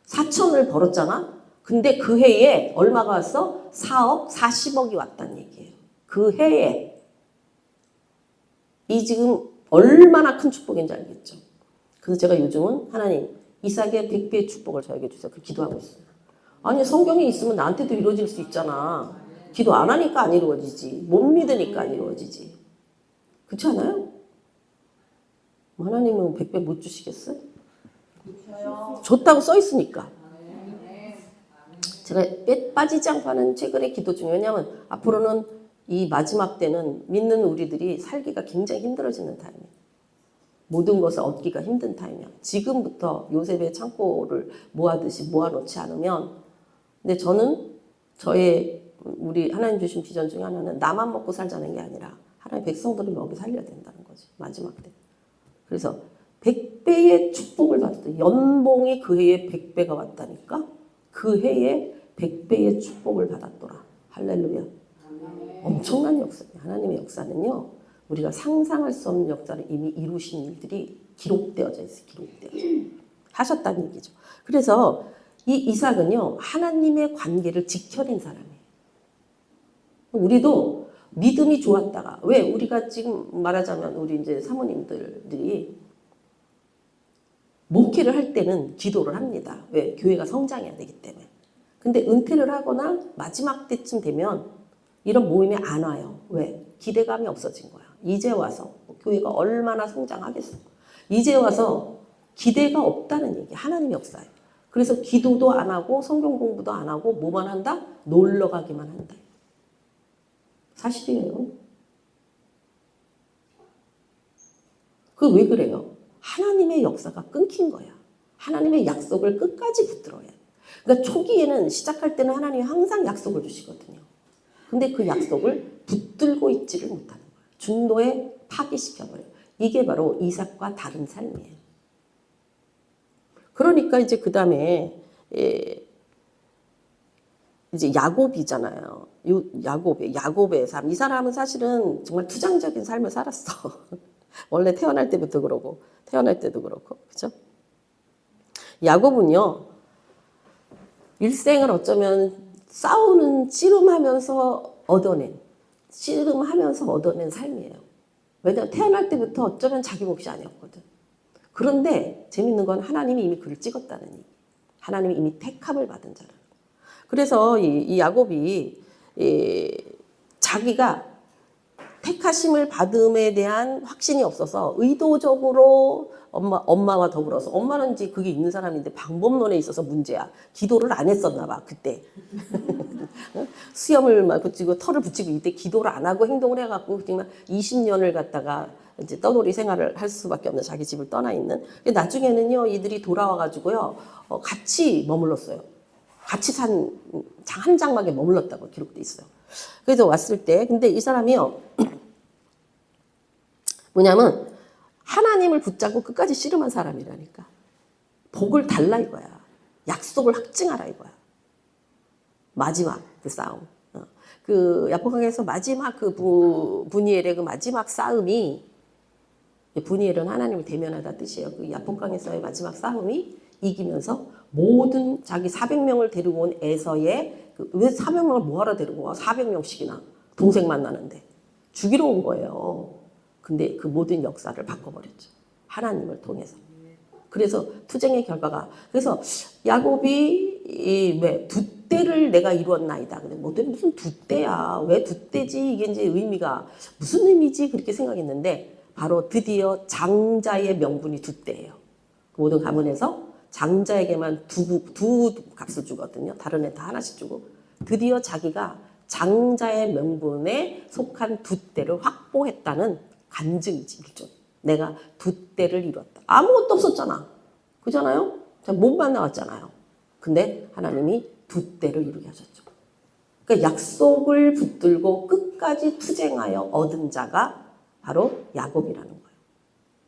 4천을 벌었잖아? 근데 그 해에 얼마가 왔어? 4억, 40억이 왔다는 얘기예요. 그 해에. 이 지금 얼마나 큰 축복인지 알겠죠? 그래서 제가 요즘은 하나님 이삭의 100배의 축복을 저에게 주세요. 그 기도하고 있어요. 아니 성경에 있으면 나한테도 이루어질 수 있잖아. 기도 안 하니까 안 이루어지지. 못 믿으니까 안 이루어지지. 그렇지 않아요? 하나님은 100배 못 주시겠어요? 줬다고 써 있으니까. 제가 빠지지 않고 하는 최근의 기도 중에 왜냐하면 앞으로는 이 마지막 때는 믿는 우리들이 살기가 굉장히 힘들어지는 타임이에요. 모든 것을 얻기가 힘든 타임이야. 지금부터 요셉의 창고를 모아듯이 모아놓지 않으면 근데 저는 우리 하나님 주신 비전 중에 하나는 나만 먹고 살자는 게 아니라 하나님 백성들을 먹여 살려야 된다는 거지. 마지막 때. 그래서 100배의 축복을 받았다. 연봉이 그 해에 100배가 왔다니까 그 해에 100배의 축복을 받았더라. 할렐루야. 엄청난 역사예요. 하나님의 역사는요. 우리가 상상할 수 없는 역사를 이미 이루신 일들이 기록되어져 있어요. 기록되어져 하셨다는 얘기죠. 그래서 이 이삭은요. 하나님의 관계를 지켜낸 사람이에요. 우리도 믿음이 좋았다가 왜 우리가 지금 말하자면 우리 이제 사모님들이 목회를 할 때는 기도를 합니다. 왜? 교회가 성장해야 되기 때문에. 근데 은퇴를 하거나 마지막 때쯤 되면 이런 모임에 안 와요. 왜? 기대감이 없어진 거야. 이제 와서 교회가 얼마나 성장하겠어. 이제 와서 기대가 없다는 얘기. 하나님의 역사예요. 그래서 기도도 안 하고 성경 공부도 안 하고 뭐만 한다? 놀러 가기만 한다. 사실이에요. 그 왜 그래요? 하나님의 역사가 끊긴 거야. 하나님의 약속을 끝까지 붙들어야 돼. 그러니까 초기에는 시작할 때는 하나님이 항상 약속을 주시거든요. 근데 그 약속을 붙들고 있지를 못하는 거예요. 중도에 파기시켜버려요. 이게 바로 이삭과 다른 삶이에요. 그러니까 이제 그 다음에 이제 야곱이잖아요. 야곱의 삶. 이 사람은 사실은 정말 투장적인 삶을 살았어. 원래 태어날 때부터 그러고 태어날 때도 그렇고 그죠? 야곱은요. 일생을 어쩌면 싸우는 씨름하면서 얻어낸 삶이에요. 왜냐하면 태어날 때부터 어쩌면 자기 몫이 아니었거든. 그런데 재밌는 건 하나님이 이미 그를 찍었다는 얘기. 하나님이 이미 택함을 받은 자라. 그래서 이 야곱이 자기가 택하심을 받음에 대한 확신이 없어서 의도적으로 엄마와 더불어서 엄마는 이제 그게 있는 사람인데 방법론에 있어서 문제야. 기도를 안 했었나 봐 그때. 수염을 막 붙이고 털을 붙이고 이때 기도를 안 하고 행동을 해갖고 정말 20년을 갖다가 이제 떠돌이 생활을 할 수밖에 없는 자기 집을 떠나 있는. 나중에는요 이들이 돌아와가지고요 같이 머물렀어요. 같이 한 장막에 머물렀다고 기록돼 있어요. 그래서 왔을 때 근데 이 사람이요 뭐냐면 하나님을 붙잡고 끝까지 씨름한 사람이라니까. 복을 달라 이거야. 약속을 확증하라 이거야. 마지막 그 싸움. 그 야포강에서 마지막 그 브니엘의 그 마지막 싸움이 브니엘은 하나님을 대면하다 뜻이에요. 그 야포강에서의 마지막 싸움이 이기면서 모든 자기 400명을 데리고 온 에서의 왜 400명을 뭐하러 데리고 와? 400명씩이나 동생 만나는데 죽이러 온 거예요. 근데 그 모든 역사를 바꿔버렸죠. 하나님을 통해서. 그래서 투쟁의 결과가 그래서 야곱이 왜 두 때를 내가 이루었나이다. 근데 무슨 두 때야? 왜 두 때지? 이게 이제 의미가 무슨 의미지? 그렇게 생각했는데 바로 드디어 장자의 명분이 두 때예요. 모든 가문에서 장자에게만 두 값을 주거든요. 다른 애 다 하나씩 주고 드디어 자기가 장자의 명분에 속한 두 때를 확보했다는 간증이지. 일종. 내가 두 때를 이뤘다. 아무것도 없었잖아. 그잖아요? 몸만 나왔잖아요. 근데 하나님이 두 때를 이루게 하셨죠. 그러니까 약속을 붙들고 끝까지 투쟁하여 얻은 자가 바로 야곱이라는 거예요.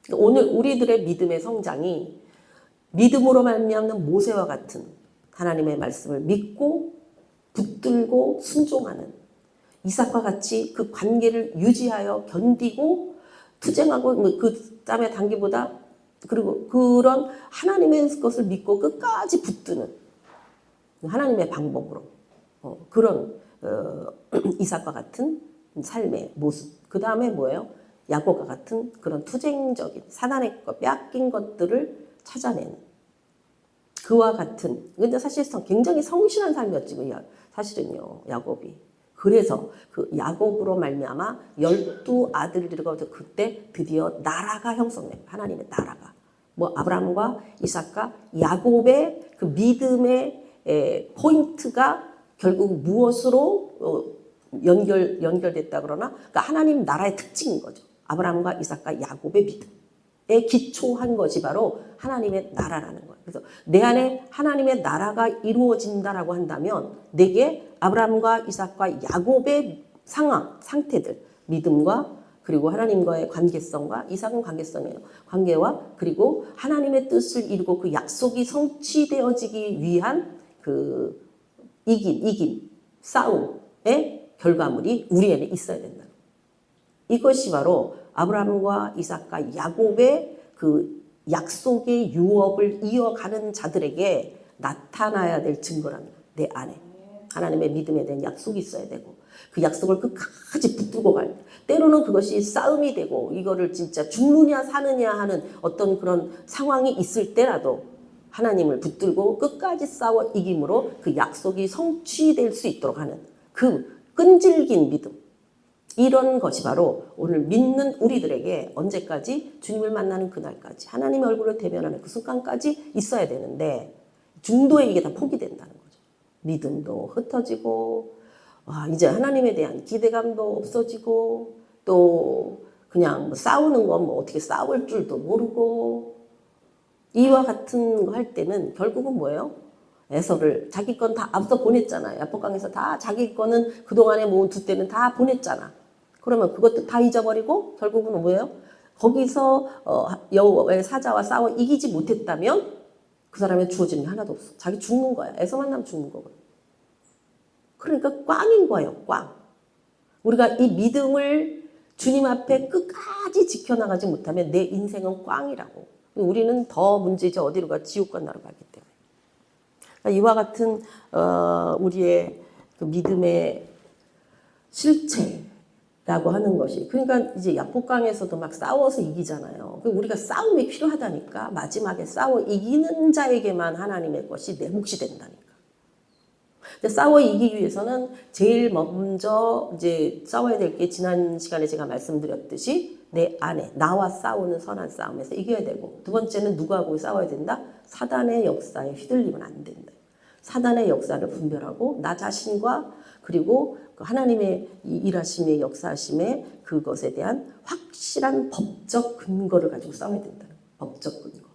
그러니까 오늘 우리들의 믿음의 성장이 믿음으로 말미암는 모세와 같은 하나님의 말씀을 믿고 붙들고 순종하는 이삭과 같이 그 관계를 유지하여 견디고 투쟁하고 그 땀의 단계보다 그리고 그런 하나님의 것을 믿고 끝까지 붙드는 하나님의 방법으로 그런 이삭과 같은 삶의 모습. 그 다음에 뭐예요? 야곱과 같은 그런 투쟁적인 사단의 것, 빼앗긴 것들을 찾아내는 그와 같은. 근데 사실상 굉장히 성실한 삶이었지 사실은요 야곱이. 그래서 그 야곱으로 말미암아 12아들들과 그때 드디어 나라가 형성돼요. 하나님의 나라가. 뭐 아브라함과 이삭과 야곱의 그 믿음의 포인트가 결국 무엇으로 연결됐다 그러나 그러니까 하나님 나라의 특징인 거죠. 아브라함과 이삭과 야곱의 믿음에 기초한 것이 바로 하나님의 나라라는 거예요. 그래서 내 안에 하나님의 나라가 이루어진다라고 한다면 내게 아브라함과 이삭과 야곱의 상황, 상태들, 믿음과 그리고 하나님과의 관계성과 이삭은 관계성이에요. 관계와 그리고 하나님의 뜻을 이루고 그 약속이 성취되어지기 위한 그 이김, 싸움의 결과물이 우리에게 있어야 된다. 이것이 바로 아브라함과 이삭과 야곱의 그 약속의 유업을 이어가는 자들에게 나타나야 될 증거랍니다. 내 안에 하나님의 믿음에 대한 약속이 있어야 되고 그 약속을 끝까지 붙들고 갈 때 때로는 그것이 싸움이 되고 이거를 진짜 죽느냐 사느냐 하는 어떤 그런 상황이 있을 때라도 하나님을 붙들고 끝까지 싸워 이김으로 그 약속이 성취될 수 있도록 하는 그 끈질긴 믿음. 이런 것이 바로 오늘 믿는 우리들에게 언제까지 주님을 만나는 그날까지 하나님의 얼굴을 대면하는 그 순간까지 있어야 되는데 중도에 이게 다 포기된다는 거죠. 믿음도 흩어지고 이제 하나님에 대한 기대감도 없어지고 또 그냥 뭐 싸우는 건 뭐 어떻게 싸울 줄도 모르고 이와 같은 거 할 때는 결국은 뭐예요? 에서를 자기 건 다 앞서 보냈잖아요. 야복강에서 다 자기 거는 그동안에 모은 두 때는 다 보냈잖아. 그러면 그것도 다 잊어버리고 결국은 뭐예요? 거기서 여호와의 사자와 싸워 이기지 못했다면 그 사람의 주어지는 게 하나도 없어. 자기 죽는 거야. 에서 만나면 죽는 거거든. 그러니까 꽝인 거예요. 꽝. 우리가 이 믿음을 주님 앞에 끝까지 지켜나가지 못하면 내 인생은 꽝이라고. 우리는 더 문제지 어디로 가? 지옥과 나로 가기 때문에. 그러니까 이와 같은 우리의 그 믿음의 실체라고 하는 것이 그러니까 이제 야복강에서도 막 싸워서 이기잖아요. 우리가 싸움이 필요하다니까 마지막에 싸워 이기는 자에게만 하나님의 것이 내 몫이 된다니까. 싸워 이기기 위해서는 제일 먼저 이제 싸워야 될 게 지난 시간에 제가 말씀드렸듯이 내 안에 나와 싸우는 선한 싸움에서 이겨야 되고 두 번째는 누구하고 싸워야 된다? 사단의 역사에 휘둘리면 안 된다. 사단의 역사를 분별하고 나 자신과 그리고 하나님의 일하심의 역사하심의 그것에 대한 확실한 법적 근거를 가지고 싸워야 된다는 법적 근거.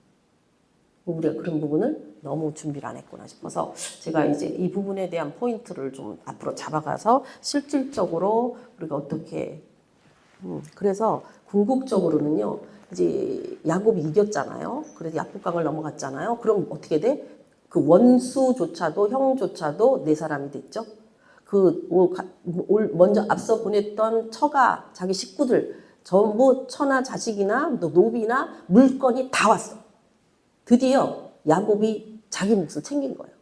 우리가 그런 부분을 너무 준비를 안 했구나 싶어서 제가 이제 이 부분에 대한 포인트를 좀 앞으로 잡아가서 실질적으로 우리가 어떻게 그래서 궁극적으로는요 이제 야곱이 이겼잖아요. 그래서 야복강을 넘어갔잖아요. 그럼 어떻게 돼? 그 원수조차도 형조차도 내 사람이 됐죠. 그 먼저 앞서 보냈던 처가 자기 식구들 전부 처나 자식이나 또 노비나 물건이 다 왔어. 드디어 야곱이 자기 몫을 챙긴 거예요.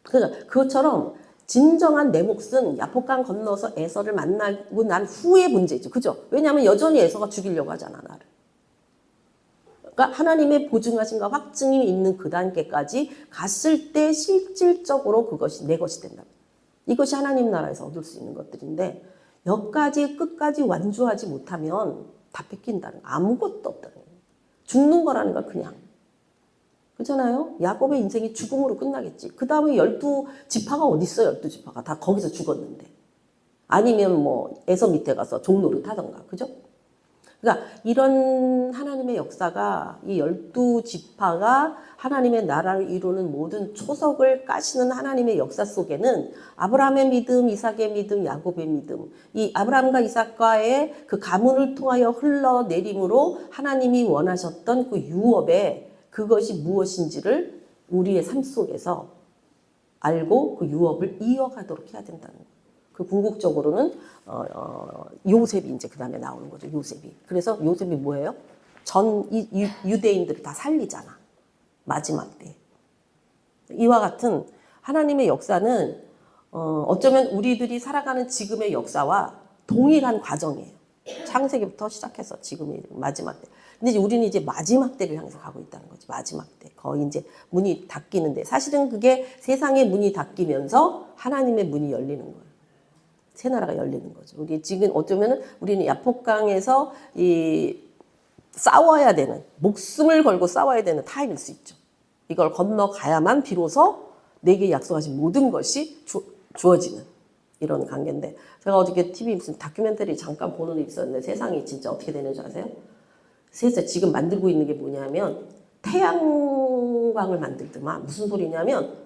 그러니까 그것처럼 진정한 내 몫은 야복강 건너서 에서를 만나고 난 후의 문제죠. 그죠? 왜냐하면 여전히 에서가 죽이려고 하잖아, 나를. 그러니까 하나님의 보증하심과 확증이 있는 그 단계까지 갔을 때 실질적으로 그것이 내 것이 된다. 이것이 하나님 나라에서 얻을 수 있는 것들인데 여기까지 끝까지 완주하지 못하면 다 뺏긴다는 거. 아무것도 없다는 거예요. 죽는 거라는 거 그냥. 그렇잖아요? 야곱의 인생이 죽음으로 끝나겠지. 그 다음에 12지파가 어디 있어요? 12지파가 다 거기서 죽었는데. 아니면 뭐 에서 밑에 가서 종노릇 하던가. 그죠? 그러니까 이런 하나님의 역사가 이 12지파가 하나님의 나라를 이루는 모든 초석을 까시는 하나님의 역사 속에는 아브라함의 믿음, 이삭의 믿음, 야곱의 믿음, 이 아브라함과 이삭과의 그 가문을 통하여 흘러내림으로 하나님이 원하셨던 그 유업의 그것이 무엇인지를 우리의 삶 속에서 알고 그 유업을 이어가도록 해야 된다는 거예요. 그 궁극적으로는 요셉이 이제 그 다음에 나오는 거죠. 요셉이. 그래서 요셉이 뭐예요? 전 유대인들을 다 살리잖아. 마지막 때. 이와 같은 하나님의 역사는 어쩌면 우리들이 살아가는 지금의 역사와 동일한 과정이에요. 창세기부터 시작해서 지금의 마지막 때. 근데 이제 우리는 이제 마지막 때를 향해서 가고 있다는 거지. 마지막 때. 거의 이제 문이 닫히는데 사실은 그게 세상의 문이 닫히면서 하나님의 문이 열리는 거예요. 새 나라가 열리는 거죠. 우리 지금 어쩌면은 우리는 야폭강에서 싸워야 되는, 목숨을 걸고 싸워야 되는 타임일 수 있죠. 이걸 건너가야만 비로소 내게 약속하신 모든 것이 주어지는 이런 관계인데, 제가 어저께 TV 무슨 다큐멘터리 잠깐 보는 게 있었는데 세상이 진짜 어떻게 되는 줄 아세요? 세상 지금 만들고 있는 게 뭐냐면 태양광을 만들더만. 무슨 소리냐면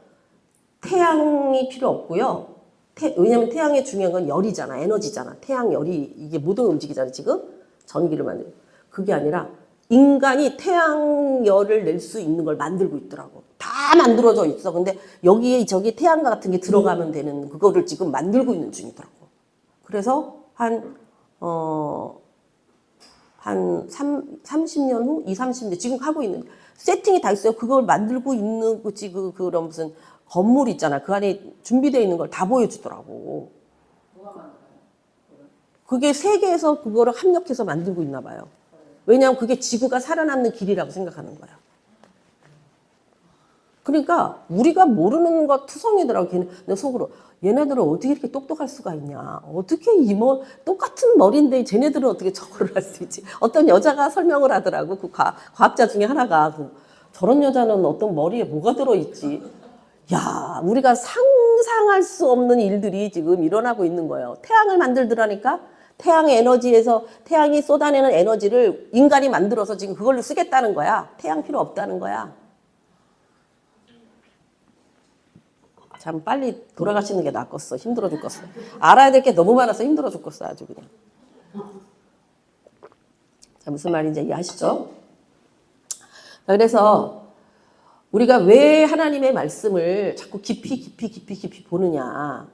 태양이 필요 없고요. 왜냐면 태양의 중요한 건 열이잖아. 에너지잖아. 태양 열이 이게 모든 움직이잖아. 지금 전기를 만들고. 그게 아니라 인간이 태양열을 낼 수 있는 걸 만들고 있더라고. 다 만들어져 있어. 근데 여기에 저기 태양과 같은 게 들어가면 되는 그거를 지금 만들고 있는 중이더라고. 그래서 한 30년 후? 30년 지금 하고 있는 세팅이 다 있어요. 그걸 만들고 있는 그런 무슨 건물 있잖아. 그 안에 준비되어 있는 걸 다 보여주더라고. 그게 세계에서 그거를 합력해서 만들고 있나 봐요. 왜냐하면 그게 지구가 살아남는 길이라고 생각하는 거야. 그러니까 우리가 모르는 것 투성이더라고. 걔는 내 속으로 얘네들은 어떻게 이렇게 똑똑할 수가 있냐. 어떻게 똑같은 머리인데 쟤네들은 어떻게 저거를 할 수 있지. 어떤 여자가 설명을 하더라고. 그 과학자 중에 하나가 저런 여자는 어떤 머리에 뭐가 들어있지. 야, 우리가 상상할 수 없는 일들이 지금 일어나고 있는 거예요. 태양을 만들더라니까. 태양의 에너지에서 태양이 쏟아내는 에너지를 인간이 만들어서 지금 그걸로 쓰겠다는 거야. 태양 필요 없다는 거야. 참 빨리 돌아가시는 게 낫겠어. 힘들어 죽겠어. 알아야 될 게 너무 많아서 힘들어 죽겠어. 아주 그냥. 자, 무슨 말인지 이해하시죠? 그래서 우리가 왜 하나님의 말씀을 자꾸 깊이 보느냐.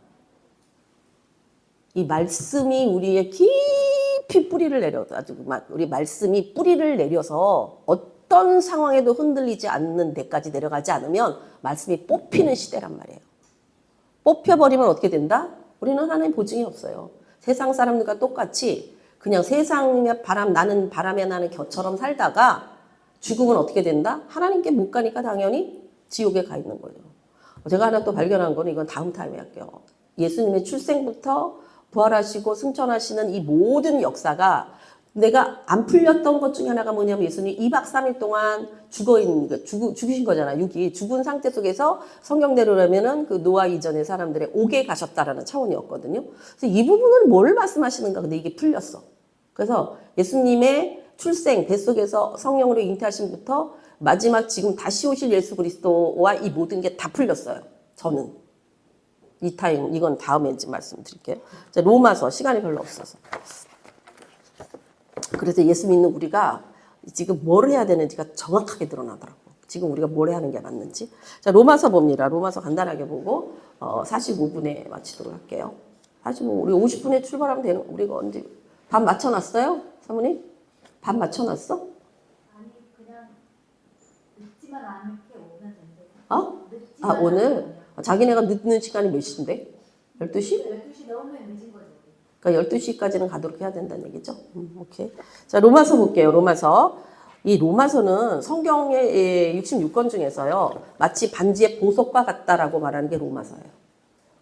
이 말씀이 우리의 깊이 뿌리를 내려서 아주 우리 말씀이 뿌리를 내려서 어떤 상황에도 흔들리지 않는 데까지 내려가지 않으면 말씀이 뽑히는 시대란 말이에요. 뽑혀버리면 어떻게 된다? 우리는 하나님 보증이 없어요. 세상 사람들과 똑같이 그냥 세상에 바람에 나는 겨처럼 살다가 죽으면 어떻게 된다? 하나님께 못 가니까 당연히 지옥에 가 있는 거죠. 제가 하나 또 발견한 거는 이건 다음 타임에 할게요. 예수님의 출생부터 부활하시고 승천하시는 이 모든 역사가 내가 안 풀렸던 것 중에 하나가 뭐냐면 예수님이 2박 3일 동안 죽으신 거잖아. 육이 죽은 상태 속에서 성경대로라면은 그 노아 이전의 사람들의 옥에 가셨다라는 차원이었거든요. 그래서 이 부분을 뭘 말씀하시는가? 근데 이게 풀렸어. 그래서 예수님의 출생, 뱃속에서 성령으로 잉태하심부터 마지막 지금 다시 오실 예수 그리스도와 이 모든 게 다 풀렸어요. 저는. 이 타임, 이건 다음에 이제 말씀드릴게요. 자, 로마서, 시간이 별로 없어서. 그래서 예수 믿는 우리가 지금 뭘 해야 되는지가 정확하게 드러나더라고. 지금 우리가 뭘 해야 하는 게 맞는지. 자, 로마서 봅니다. 로마서 간단하게 보고, 45분에 마치도록 할게요. 45, 우리 50분에 출발하면 되는, 우리가 언제, 밥 맞춰놨어요? 사모님? 밥 맞춰놨어? 아니, 그냥 늦지만 않게 오면 된대. 오늘? 자기네가 늦는 시간이 몇 시인데? 12시? 12시 넘으면 늦은 거죠. 그러니까 12시까지는 가도록 해야 된다는 얘기죠. 오케이. 자, 로마서 볼게요. 로마서. 이 로마서는 성경의 66권 중에서요. 마치 반지의 보석과 같다라고 말하는 게 로마서예요.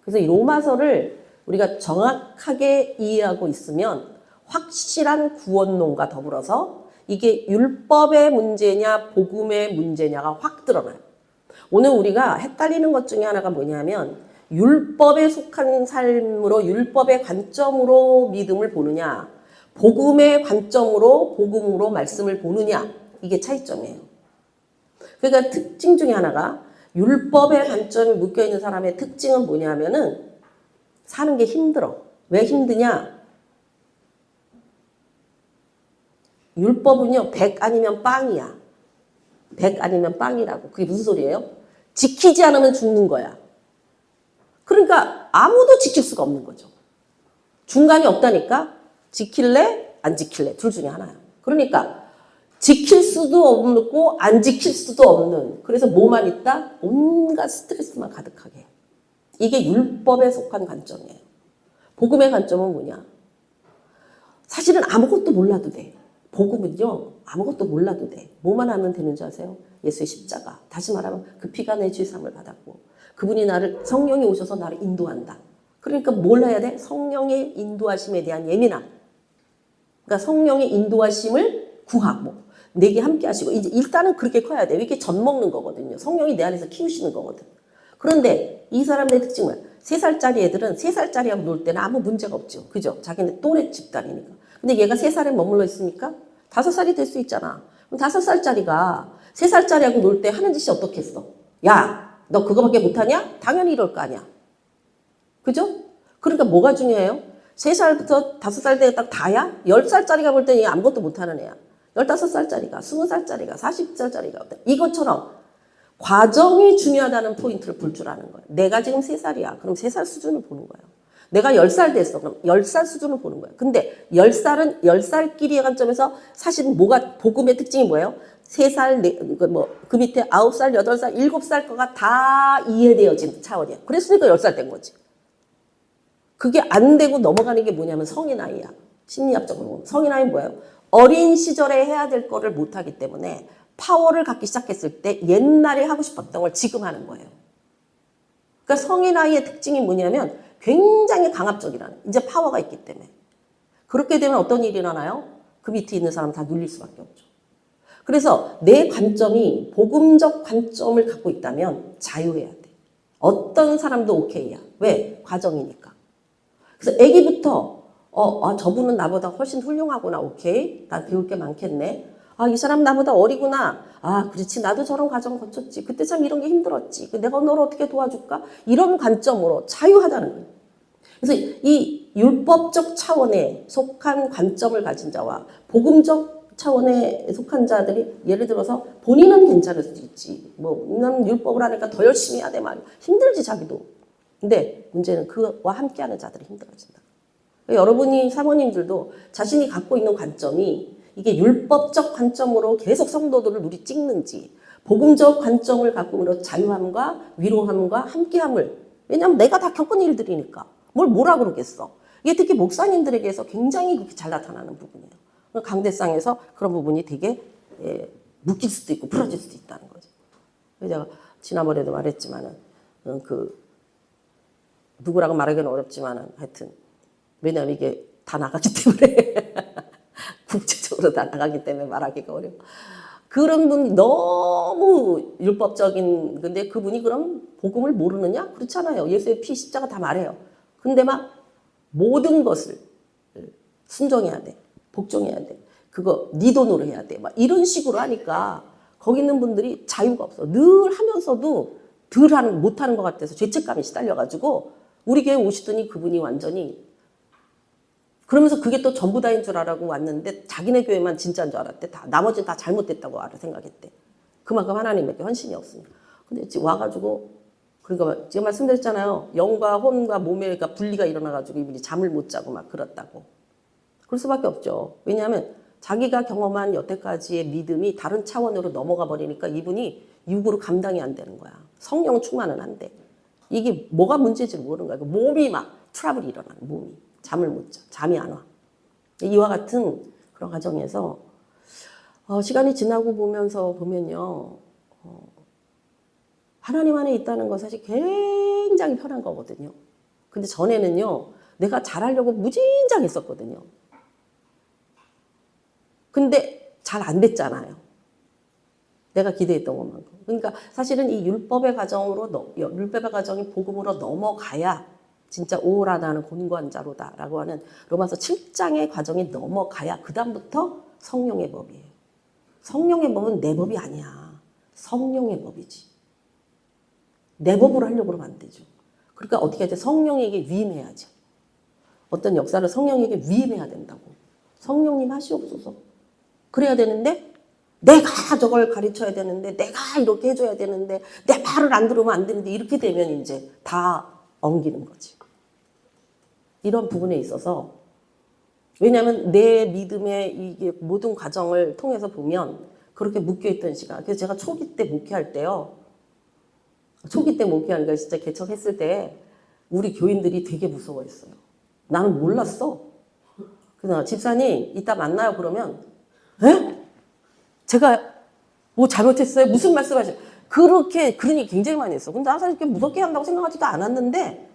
그래서 이 로마서를 우리가 정확하게 이해하고 있으면 확실한 구원론과 더불어서 이게 율법의 문제냐 복음의 문제냐가 확 드러나요. 오늘 우리가 헷갈리는 것 중에 하나가 뭐냐면 율법에 속한 삶으로 율법의 관점으로 믿음을 보느냐 복음의 관점으로 복음으로 말씀을 보느냐 이게 차이점이에요. 그러니까 특징 중에 하나가 율법의 관점이 묶여있는 사람의 특징은 뭐냐면은 사는 게 힘들어. 왜 힘드냐? 율법은요 100 아니면 빵이야. 100 아니면 빵이라고. 그게 무슨 소리예요? 지키지 않으면 죽는 거야. 그러니까 아무도 지킬 수가 없는 거죠. 중간이 없다니까. 지킬래? 안 지킬래? 둘 중에 하나야. 그러니까 지킬 수도 없고 안 지킬 수도 없는, 그래서 뭐만 있다? 온갖 스트레스만 가득하게 해요. 이게 율법에 속한 관점이에요. 복음의 관점은 뭐냐? 사실은 아무것도 몰라도 돼. 복음은요, 아무것도 몰라도 돼. 뭐만 하면 되는 줄 아세요? 예수의 십자가. 다시 말하면 그 피가 내 죄사함을 받았고, 그분이 성령이 오셔서 나를 인도한다. 그러니까 뭘 해야 돼? 성령의 인도하심에 대한 예민함. 그러니까 성령의 인도하심을 구하고, 내게 함께 하시고, 이제 일단은 그렇게 커야 돼. 이게 젖 먹는 거거든요. 성령이 내 안에서 키우시는 거거든. 그런데 이 사람들의 특징은 3살짜리 애들은 3살짜리하고 놀 때는 아무 문제가 없죠. 그죠? 자기네 또래 집단이니까. 근데 얘가 3살에 머물러 있으니까 5살이 될 수 있잖아. 그럼 5살짜리가 3살짜리하고 놀 때 하는 짓이 어떻겠어? 야, 너 그거밖에 못하냐? 당연히 이럴 거 아니야. 그죠? 그러니까 뭐가 중요해요? 3살부터 5살 때 딱 다야? 10살짜리가 볼 때는 아무것도 못하는 애야. 15살짜리가, 20살짜리가, 40살짜리가. 이것처럼 과정이 중요하다는 포인트를 볼 줄 아는 거예요. 내가 지금 3살이야. 그럼 3살 수준을 보는 거예요. 내가 10살 됐어. 그럼 10살 수준을 보는 거예요. 근데 10살은 10살끼리의 관점에서 사실 뭐가, 복음의 특징이 뭐예요? 3살, 그 밑에 9살, 8살, 7살 거가 다 이해되어진 차원이야. 그랬으니까 10살 된 거지. 그게 안 되고 넘어가는 게 뭐냐면 성인 아이야. 심리학적으로 보면. 성인 아이는 뭐예요? 어린 시절에 해야 될 거를 못하기 때문에 파워를 갖기 시작했을 때 옛날에 하고 싶었던 걸 지금 하는 거예요. 그러니까 성인 아이의 특징이 뭐냐면 굉장히 강압적이라는, 이제 파워가 있기 때문에. 그렇게 되면 어떤 일이 일어나요? 그 밑에 있는 사람 다 눌릴 수밖에 없죠. 그래서 내 관점이 복음적 관점을 갖고 있다면 자유해야 돼. 어떤 사람도 오케이야. 왜? 과정이니까. 그래서 아기부터 저분은 나보다 훨씬 훌륭하구나. 오케이. 난 배울 게 많겠네. 이 사람 나보다 어리구나. 그렇지. 나도 저런 과정 거쳤지. 그때 참 이런 게 힘들었지. 내가 너를 어떻게 도와줄까? 이런 관점으로 자유하다는 거예요. 그래서 이 율법적 차원에 속한 관점을 가진 자와 복음적 차원에 속한 자들이, 예를 들어서 본인은 괜찮을 수도 있지. 난 율법을 하니까 더 열심히 해야 돼 말이야. 힘들지 자기도. 근데 문제는 그와 함께하는 자들이 힘들어진다. 여러분이 사모님들도 자신이 갖고 있는 관점이 이게 율법적 관점으로 계속 성도들을 누리 찍는지, 복음적 관점을 갖고 있는 자유함과 위로함과 함께함을, 왜냐하면 내가 다 겪은 일들이니까 뭘 뭐라 그러겠어. 이게 특히 목사님들에게서 굉장히 그렇게 잘 나타나는 부분이에요. 강대상에서 그런 부분이 되게 묶일 수도 있고 풀어질 수도 있다는 거죠. 제가 지난번에도 말했지만은 누구라고 말하기는 어렵지만은 하여튼, 왜냐하면 이게 다 나가기 때문에 국제적으로 다 나가기 때문에 말하기가 어려워. 그런 분이 너무 율법적인, 근데 그분이 그럼 복음을 모르느냐? 그렇잖아요. 예수의 피 십자가 다 말해요. 근데 막 모든 것을 순종해야 돼. 복종해야 돼. 그거 네 돈으로 해야 돼. 막 이런 식으로 하니까 거기 있는 분들이 자유가 없어. 늘 하면서도 못하는 것 같아서 죄책감이 시달려가지고 우리 교회 오시더니 그분이 완전히, 그러면서 그게 또 전부 다인 줄 알고 왔는데 자기네 교회만 진짜인 줄 알았대. 나머지는 다 잘못됐다고 생각했대. 그만큼 하나님에게 헌신이 없으니까. 근데 지금 와가지고, 그러니까 제가 말씀드렸잖아요. 영과 혼과 몸의 분리가 일어나가지고 이분이 잠을 못 자고 막 그렇다고. 그럴 수밖에 없죠. 왜냐하면 자기가 경험한 여태까지의 믿음이 다른 차원으로 넘어가 버리니까 이분이 육으로 감당이 안 되는 거야. 성령 충만은 안 돼. 이게 뭐가 문제인지 모르는 거야. 몸이 막 트러블이 일어나는, 몸이. 잠을 못 자. 잠이 안 와. 이와 같은 그런 과정에서 시간이 지나고 보면요. 하나님 안에 있다는 건 사실 굉장히 편한 거거든요. 근데 전에는요. 내가 잘하려고 무진장 했었거든요. 근데 잘 안 됐잖아요. 내가 기대했던 것만큼. 그러니까 사실은 이 율법의 과정이 복음으로 넘어가야 진짜 오라나는 곤고한 자로다라고 하는 로마서 7장의 과정이 넘어가야 그 다음부터 성령의 법이에요. 성령의 법은 내 법이 아니야. 성령의 법이지. 내 법으로 하려고 그러면 안 되죠. 그러니까 어떻게 해야 돼? 성령에게 위임해야죠. 어떤 역사를 성령에게 위임해야 된다고. 성령님 하시옵소서. 그래야 되는데 내가 저걸 가르쳐야 되는데 내가 이렇게 해줘야 되는데 내 말을 안 들으면 안 되는데 이렇게 되면 이제 다 엉기는 거지. 이런 부분에 있어서 왜냐하면 내 믿음의 이게 모든 과정을 통해서 보면 그렇게 묶여있던 시간. 그래서 제가 초기 때 목회할 때요. 초기 때 목회하는 거 진짜 개척했을 때 우리 교인들이 되게 무서워했어요. 나는 몰랐어. 그래서 집사님 이따 만나요 그러면 에? 제가 뭐 잘못했어요? 무슨 말씀하세요? 그러니 굉장히 많이 했어. 근데 나 사실 그렇게 무섭게 한다고 생각하지도 않았는데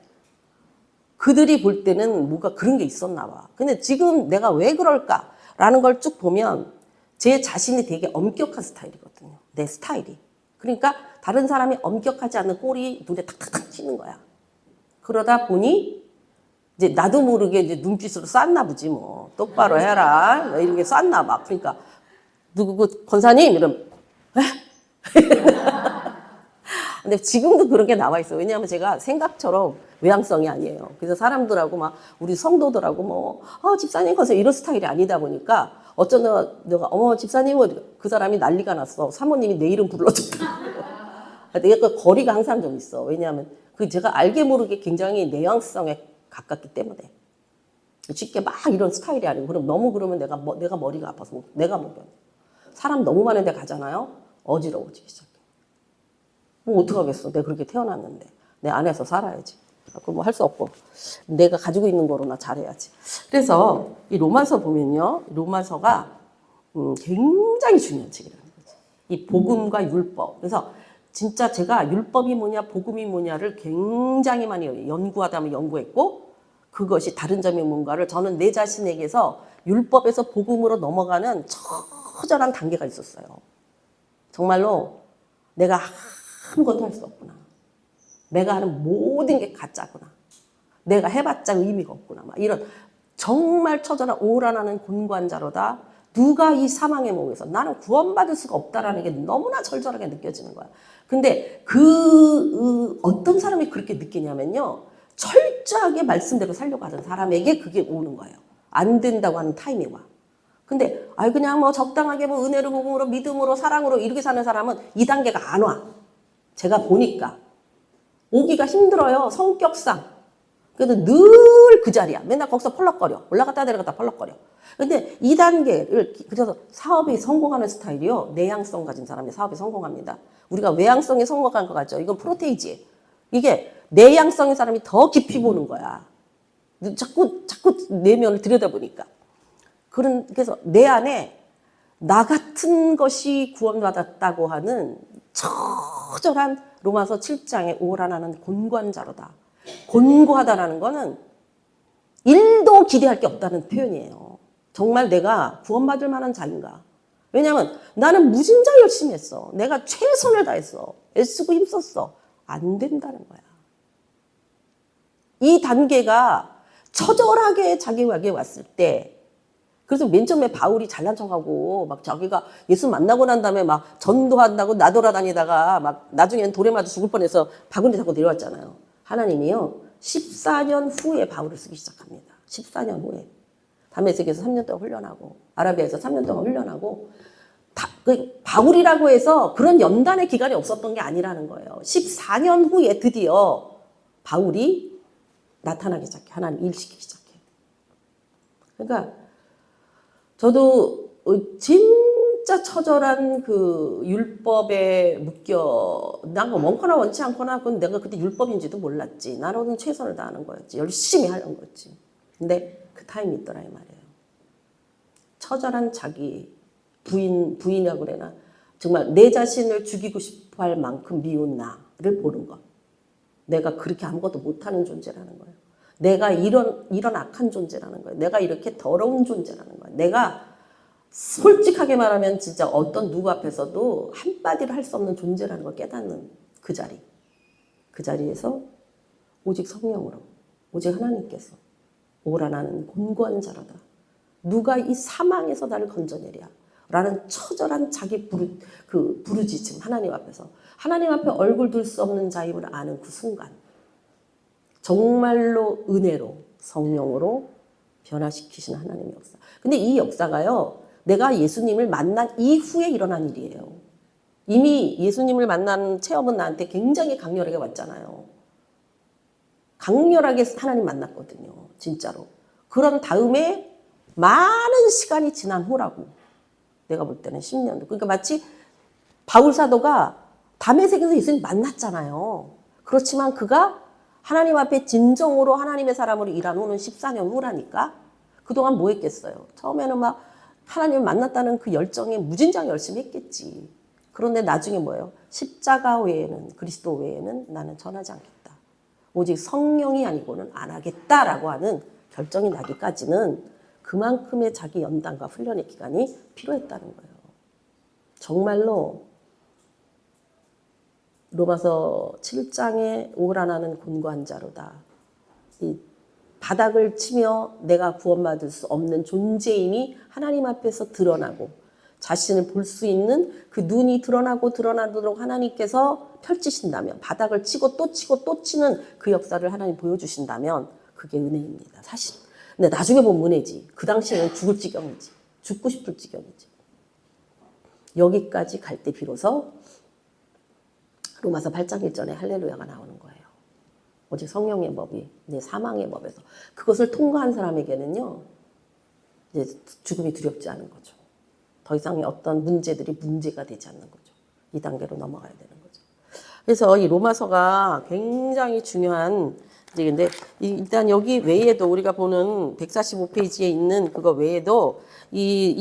그들이 볼 때는 뭔가 그런 게 있었나 봐. 근데 지금 내가 왜 그럴까라는 걸 쭉 보면 제 자신이 되게 엄격한 스타일이거든요. 내 스타일이. 그러니까 다른 사람이 엄격하지 않은 꼴이 눈에 탁탁탁 튀는 거야. 그러다 보니 이제 나도 모르게 이제 눈빛으로 쐈나 보지 뭐. 똑바로 해라. 뭐 이런 게 쐈나 봐. 그러니까 누구 권사님 이러면 근데 지금도 그런 게 나와 있어요. 왜냐하면 제가 생각처럼 외향성이 아니에요. 그래서 사람들하고 막 우리 성도들하고 뭐 집사님 거세요 이런 스타일이 아니다 보니까 어쩐 내가 집사님은 그 사람이 난리가 났어. 사모님이 내 이름 불러줬다. 내가 거리가 항상 좀 있어. 왜냐하면 그 제가 알게 모르게 굉장히 내향성에 가깝기 때문에 쉽게 막 이런 스타일이 아니고 그럼 너무 그러면 내가 머리가 아파서 내가 못 견뎌. 사람 너무 많은 데 가잖아요. 어지러워지기 시작해. 뭐 어떡하겠어. 내가 그렇게 태어났는데. 내 안에서 살아야지. 그 뭐 할 수 없고. 내가 가지고 있는 거로나 잘해야지. 그래서 이 로마서 보면요. 로마서가 굉장히 중요한 책이라는 거지. 이 복음과 율법. 그래서 진짜 제가 율법이 뭐냐, 복음이 뭐냐를 굉장히 많이 연구하다 연구했고 그것이 다른 점이 뭔가를 저는 내 자신에게서 율법에서 복음으로 넘어가는 처절한 단계가 있었어요. 정말로 내가 아무것도 할 수 없구나. 내가 하는 모든 게 가짜구나. 내가 해봤자 의미가 없구나. 막 이런 정말 처절한 오란하는 곤관자로다. 누가 이 사망의 몸에서 나는 구원받을 수가 없다라는 게 너무나 절절하게 느껴지는 거야. 근데 어떤 사람이 그렇게 느끼냐면요. 철저하게 말씀대로 살려고 하는 사람에게 그게 오는 거예요. 안 된다고 하는 타임이 와. 근데 그냥 뭐 적당하게 뭐 은혜로 복음으로 믿음으로 사랑으로 이렇게 사는 사람은 이 단계가 안 와. 제가 보니까 오기가 힘들어요. 성격상. 그래도 늘 그 자리야. 맨날 거기서 펄럭거려. 올라갔다 내려갔다 펄럭거려. 근데 이 단계를 그래서 사업이 성공하는 스타일이요. 내향성 가진 사람이 사업이 성공합니다. 우리가 외향성이 성공한 것 같죠. 이건 프로테이지. 이게 내향성의 사람이 더 깊이 보는 거야. 자꾸 내면을 들여다보니까. 그래서 내 안에 나 같은 것이 구원받았다고 하는 처절한 로마서 7장의 오란하는 곤관자로다. 곤고하다라는 거는 1도 기대할 게 없다는 표현이에요. 정말 내가 구원받을 만한 자인가? 왜냐하면 나는 무진장 열심히 했어. 내가 최선을 다했어. 애쓰고 힘썼어. 안 된다는 거야. 이 단계가 처절하게 자기에게 왔을 때 그래서 맨 처음에 바울이 잘난 척하고 막 자기가 예수 만나고 난 다음에 막 전도한다고 나돌아다니다가 막 나중엔 돌에 맞아 죽을 뻔해서 바구니 타고 내려왔잖아요. 하나님이요. 14년 후에 바울을 쓰기 시작합니다. 14년 후에. 다메섹에서 3년 동안 훈련하고 아라비아에서 3년 동안 훈련하고 바울이라고 해서 그런 연단의 기간이 없었던 게 아니라는 거예요. 14년 후에 드디어 바울이 나타나기 시작해. 하나님 일시키기 시작해. 그러니까 저도 진짜 처절한 그 율법에 난 원거나 원치 않거나 그건 내가 그때 율법인지도 몰랐지. 나는 최선을 다하는 거였지. 열심히 하는 거였지. 근데 그 타임이 있더라 이 말이에요. 처절한 자기 부인이라고 그래나 정말 내 자신을 죽이고 싶어 할 만큼 미운 나를 보는 것. 내가 그렇게 아무것도 못하는 존재라는 거예요. 내가 이런 악한 존재라는 거예요. 내가 이렇게 더러운 존재라는 거예요. 내가 솔직하게 말하면 진짜 어떤 누구 앞에서도 한마디를 할 수 없는 존재라는 걸 깨닫는 그 자리. 그 자리에서 오직 성령으로, 오직 하나님께서 오라 나는 곤고한 자라다. 누가 이 사망에서 나를 건져내랴. 라는 처절한 자기 부르짖음 하나님 앞에서. 하나님 앞에 얼굴 둘 수 없는 자임을 아는 그 순간. 정말로 은혜로 성령으로 변화시키시는 하나님의 역사. 근데 이 역사가요. 내가 예수님을 만난 이후에 일어난 일이에요. 이미 예수님을 만난 체험은 나한테 굉장히 강렬하게 왔잖아요. 강렬하게 하나님 만났거든요. 진짜로. 그런 다음에 많은 시간이 지난 후라고. 내가 볼 때는 10년도. 그러니까 마치 바울 사도가 다메섹에서 예수님 만났잖아요. 그렇지만 그가 하나님 앞에 진정으로 하나님의 사람으로 일한 후는 14년 후라니까. 그동안 뭐 했겠어요? 처음에는 막 하나님을 만났다는 그 열정에 무진장 열심히 했겠지. 그런데 나중에 뭐예요? 십자가 외에는, 그리스도 외에는 나는 전하지 않겠다. 오직 성령이 아니고는 안 하겠다라고 하는 결정이 나기까지는 그만큼의 자기 연단과 훈련의 기간이 필요했다는 거예요. 정말로 로마서 7장에 오라나는 곤고한 자로다. 이 바닥을 치며 내가 구원받을 수 없는 존재임이 하나님 앞에서 드러나고 자신을 볼 수 있는 그 눈이 드러나도록 하나님께서 펼치신다면, 바닥을 치고 또 치는 그 역사를 하나님 보여주신다면 그게 은혜입니다. 사실. 근데 나중에 보면 은혜지. 그 당시에는 죽을 지경이지. 죽고 싶을 지경이지. 여기까지 갈 때 비로소 로마서 8장 1절에 할렐루야가 나오는 거예요. 오직 성령의 법이 내 사망의 법에서. 그것을 통과한 사람에게는요, 이제 죽음이 두렵지 않은 거죠. 더 이상의 어떤 문제들이 문제가 되지 않는 거죠. 이 단계로 넘어가야 되는 거죠. 그래서 이 로마서가 굉장히 중요한, 이제 근데 일단 여기 외에도 우리가 보는 145페이지에 있는 그거 외에도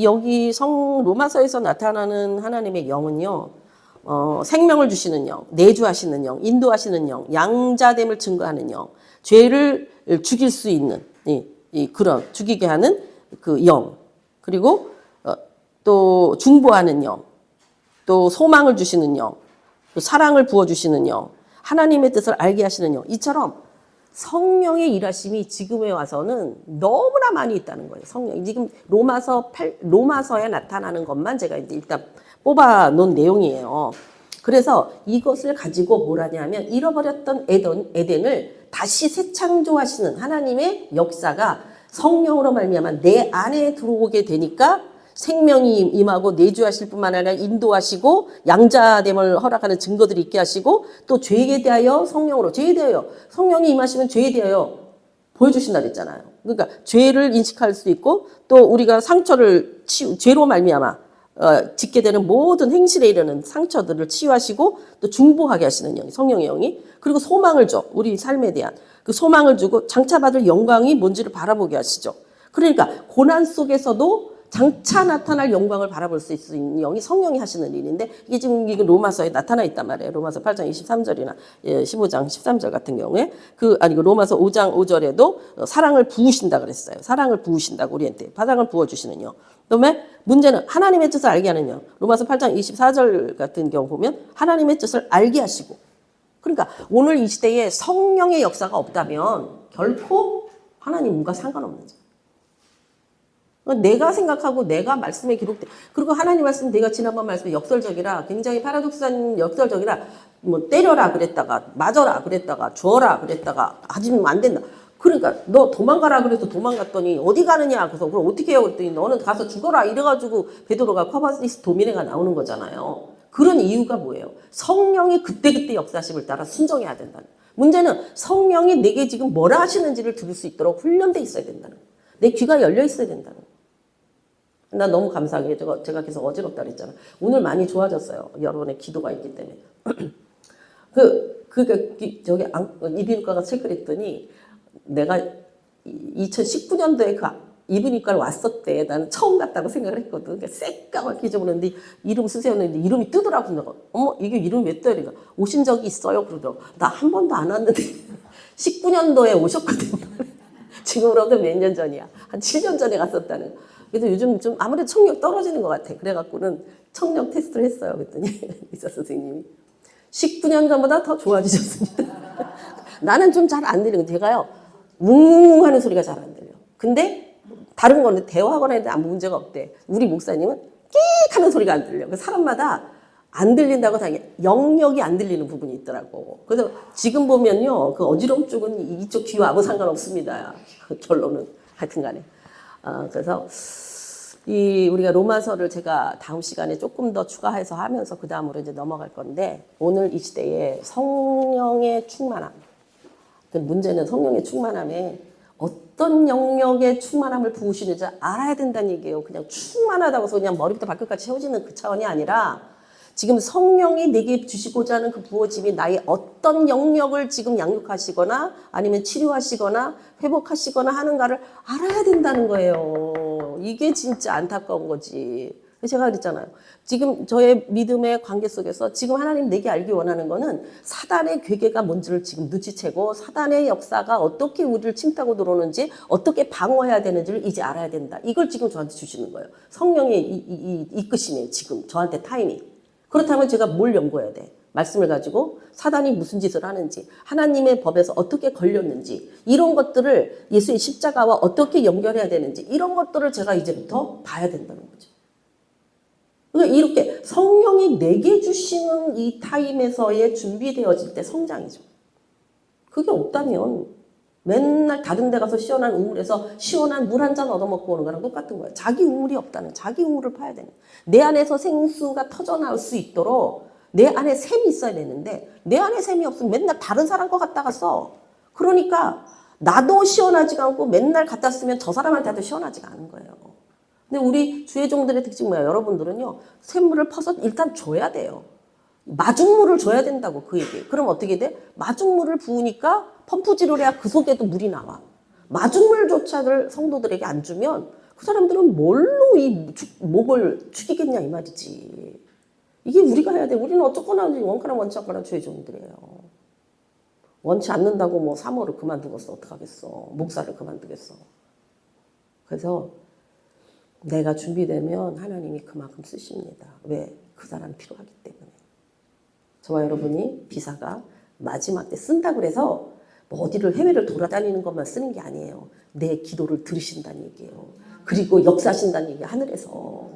여기 로마서에서 나타나는 하나님의 영은요, 생명을 주시는 영, 내주하시는 영, 인도하시는 영, 양자됨을 증거하는 영, 죄를 죽일 수 있는 그런 죽이게 하는 그 영, 그리고 또 중보하는 영, 또 소망을 주시는 영, 또 사랑을 부어주시는 영, 하나님의 뜻을 알게 하시는 영, 이처럼 성령의 일하심이 지금에 와서는 너무나 많이 있다는 거예요. 성령. 지금 로마서에 나타나는 것만 제가 이제 일단 뽑아 놓은 내용이에요. 그래서 이것을 가지고 뭘 하냐면 잃어버렸던 에덴을 다시 새창조하시는 하나님의 역사가 성령으로 말미암아 내 안에 들어오게 되니까 생명이 임하고 내주하실 뿐만 아니라 인도하시고 양자됨을 허락하는 증거들이 있게 하시고 또 죄에 대하여 성령이 임하시면 죄에 대하여 보여주신다 그랬잖아요. 그러니까 죄를 인식할 수 있고 또 우리가 상처를 죄로 말미암아 짓게 되는 모든 행실에 이르는 상처들을 치유하시고 또 중보하게 하시는 영이, 성령의 영이. 그리고 소망을 줘. 우리 삶에 대한 그 소망을 주고 장차 받을 영광이 뭔지를 바라보게 하시죠. 그러니까 고난 속에서도 장차 나타날 영광을 바라볼 수 있는 영이 성령이 하시는 일인데 이게 지금 로마서에 나타나 있단 말이에요. 로마서 8장 23절이나 15장 13절 같은 경우에 로마서 5장 5절에도 사랑을 부으신다 그랬어요. 사랑을 부으신다고 우리한테 사랑을 부어주시는 영. 그다음에 문제는 하나님의 뜻을 알게 하는 영. 로마서 8장 24절 같은 경우 보면 하나님의 뜻을 알게 하시고, 그러니까 오늘 이 시대에 성령의 역사가 없다면 결코 하나님과 상관없는 거죠. 내가 생각하고 내가 말씀에 기록돼. 그리고 하나님 말씀 내가 지난번 말씀에 역설적이라 굉장히 파라독스한 역설적이라 뭐 때려라 그랬다가 맞아라 그랬다가 주어라 그랬다가 하지면 안 된다. 그러니까 너 도망가라 그래서 도망갔더니 어디 가느냐. 그래서 그럼 어떻게 해요 그랬더니 너는 가서 죽어라 이래가지고 베드로가 쿼바시스 도미네가 나오는 거잖아요. 그런 이유가 뭐예요? 성령이 그때그때 역사심을 따라 순종해야 된다는. 문제는 성령이 내게 지금 뭐라 하시는지를 들을 수 있도록 훈련돼 있어야 된다는. 내 귀가 열려 있어야 된다는. 나 너무 감사하게 제가 계속 어지럽다 그랬잖아. 오늘 많이 좋아졌어요. 여러분의 기도가 있기 때문에. 저기 이비인후과가 체크를 했더니 내가 2019년도에 그 이비인후과를 왔었대. 나는 처음 갔다고 생각을 했거든. 그러니까 새까맣게 잊어버렸는데 이름 쓰세요 했는데 이름이 뜨더라고. 내가 어머 이게 이름이 왜 떠요? 그러니까 오신 적이 있어요? 그러더라고. 나 한 번도 안 왔는데 19년도에 오셨거든. 지금으로부터 몇 년 전이야. 한 7년 전에 갔었다는. 그래서 요즘 좀 아무래도 청력 떨어지는 것 같아. 그래갖고는 청력 테스트를 했어요. 그랬더니 의사 선생님이 19년 전보다 더 좋아지셨습니다. 나는 좀 잘 안 들리고 제가요 웅웅 하는 소리가 잘 안 들려. 근데 다른 거는 대화하거나 해도 아무 문제가 없대. 우리 목사님은 끽 하는 소리가 안 들려. 사람마다 안 들린다고 당연히 영역이 안 들리는 부분이 있더라고. 그래서 지금 보면요 그 어지러움 쪽은 이쪽 귀와 아무 상관없습니다. 결론은 하여튼간에. 그래서 우리가 로마서를 제가 다음 시간에 조금 더 추가해서 하면서 그 다음으로 이제 넘어갈 건데 오늘 이 시대에 성령의 충만함, 근데 문제는 성령의 충만함에 어떤 영역의 충만함을 부으시는지 알아야 된다는 얘기예요. 그냥 충만하다고 해서 그냥 머리부터 발끝까지 채워지는 그 차원이 아니라 지금 성령이 내게 주시고자 하는 그 부어짐이 나의 어떤 영역을 지금 양육하시거나 아니면 치료하시거나 회복하시거나 하는가를 알아야 된다는 거예요. 이게 진짜 안타까운 거지. 제가 그랬잖아요. 지금 저의 믿음의 관계 속에서 지금 하나님 내게 알기 원하는 거는 사단의 괴계가 뭔지를 지금 눈치채고 사단의 역사가 어떻게 우리를 침타고 들어오는지 어떻게 방어해야 되는지를 이제 알아야 된다. 이걸 지금 저한테 주시는 거예요. 성령의 이끄심이에요. 지금 저한테 타이밍. 그렇다면 제가 뭘 연구해야 돼? 말씀을 가지고 사단이 무슨 짓을 하는지 하나님의 법에서 어떻게 걸렸는지 이런 것들을 예수의 십자가와 어떻게 연결해야 되는지 이런 것들을 제가 이제부터 봐야 된다는 거죠. 그러니까 이렇게 성령이 내게 주시는 이 타임에서의 준비되어질 때 성장이죠. 그게 없다면 맨날 다른 데 가서 시원한 우물에서 시원한 물 한 잔 얻어먹고 오는 거랑 똑같은 거예요. 자기 우물이 없다는, 자기 우물을 파야 되는. 내 안에서 생수가 터져나올 수 있도록 내 안에 샘이 있어야 되는데 내 안에 샘이 없으면 맨날 다른 사람 거 갖다가 써. 그러니까 나도 시원하지가 않고 맨날 갖다 쓰면 저 사람한테도 시원하지가 않은 거예요. 근데 우리 주의 종들의 특징 뭐야? 여러분들은요. 샘물을 퍼서 일단 줘야 돼요. 마중물을 줘야 된다고 그 얘기. 그럼 어떻게 돼? 마중물을 부으니까 펌프질을 해야 그 속에도 물이 나와. 마중물조차를 성도들에게 안 주면 그 사람들은 뭘로 이 목을 축이겠냐 이 말이지. 이게 우리가 해야 돼. 우리는 어쨌거나 원가나 원치 않거나 주의 종들이에요. 원치 않는다고 뭐 사모를 그만두겠어. 어떡하겠어. 목사를 그만두겠어. 그래서 내가 준비되면 하나님이 그만큼 쓰십니다. 왜? 그 사람이 필요하기 때문에. 저와 여러분이 비사가 마지막 때 쓴다 그래서 뭐 어디를 해외를 돌아다니는 것만 쓰는 게 아니에요. 내 기도를 들으신다는 얘기예요. 그리고 역사하신다는 얘기 하늘에서.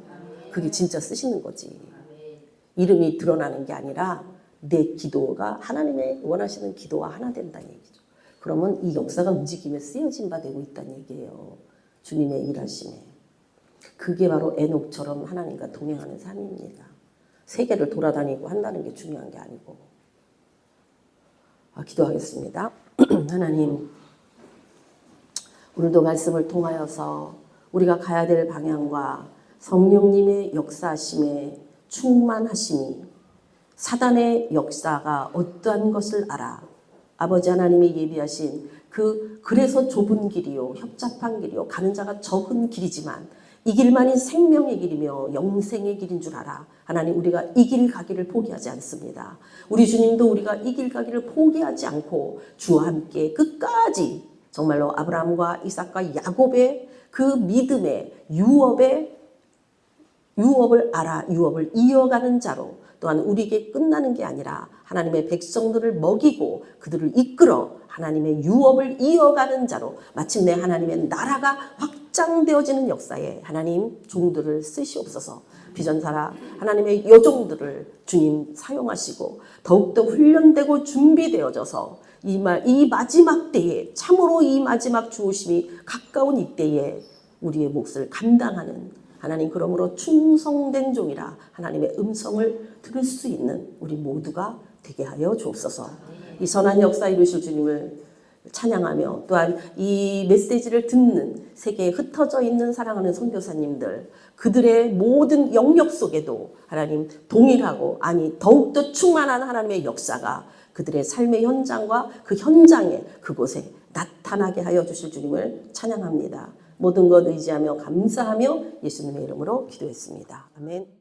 그게 진짜 쓰시는 거지. 이름이 드러나는 게 아니라 내 기도가 하나님의 원하시는 기도와 하나 된다는 얘기죠. 그러면 이 역사가 움직임에 쓰여진 바 되고 있다는 얘기예요. 주님의 일하심에. 그게 바로 에녹처럼 하나님과 동행하는 삶입니다. 세계를 돌아다니고 한다는 게 중요한 게 아니고. 기도하겠습니다. 하나님, 오늘도 말씀을 통하여서 우리가 가야 될 방향과 성령님의 역사하심에 충만하심이 사단의 역사가 어떠한 것을 알아 아버지 하나님이 예비하신 그래서 좁은 길이요 협잡한 길이요 가는 자가 적은 길이지만 이 길만이 생명의 길이며 영생의 길인 줄 알아. 하나님 우리가 이 길 가기를 포기하지 않습니다. 우리 주님도 우리가 이 길 가기를 포기하지 않고 주와 함께 끝까지 정말로 아브라함과 이삭과 야곱의 그 믿음의 유업을 알아 유업을 이어가는 자로 또한 우리에게 끝나는 게 아니라 하나님의 백성들을 먹이고 그들을 이끌어 하나님의 유업을 이어가는 자로 마침내 하나님의 나라가 확장되어지는 역사에 하나님 종들을 쓰시옵소서. 비전사라 하나님의 여종들을 주님 사용하시고 더욱더 훈련되고 준비되어져서 이 마지막 때에 참으로 이 마지막 주오심이 가까운 이때에 우리의 몫을 감당하는 하나님 그러므로 충성된 종이라 하나님의 음성을 들을 수 있는 우리 모두가 되게 하여 주옵소서. 이 선한 역사 이루실 주님을 찬양하며 또한 이 메시지를 듣는 세계에 흩어져 있는 사랑하는 선교사님들 그들의 모든 영역 속에도 하나님 동일하고 아니 더욱더 충만한 하나님의 역사가 그들의 삶의 현장과 그 현장에 그곳에 나타나게 하여 주실 주님을 찬양합니다. 모든 것 의지하며 감사하며 예수님의 이름으로 기도했습니다. 아멘.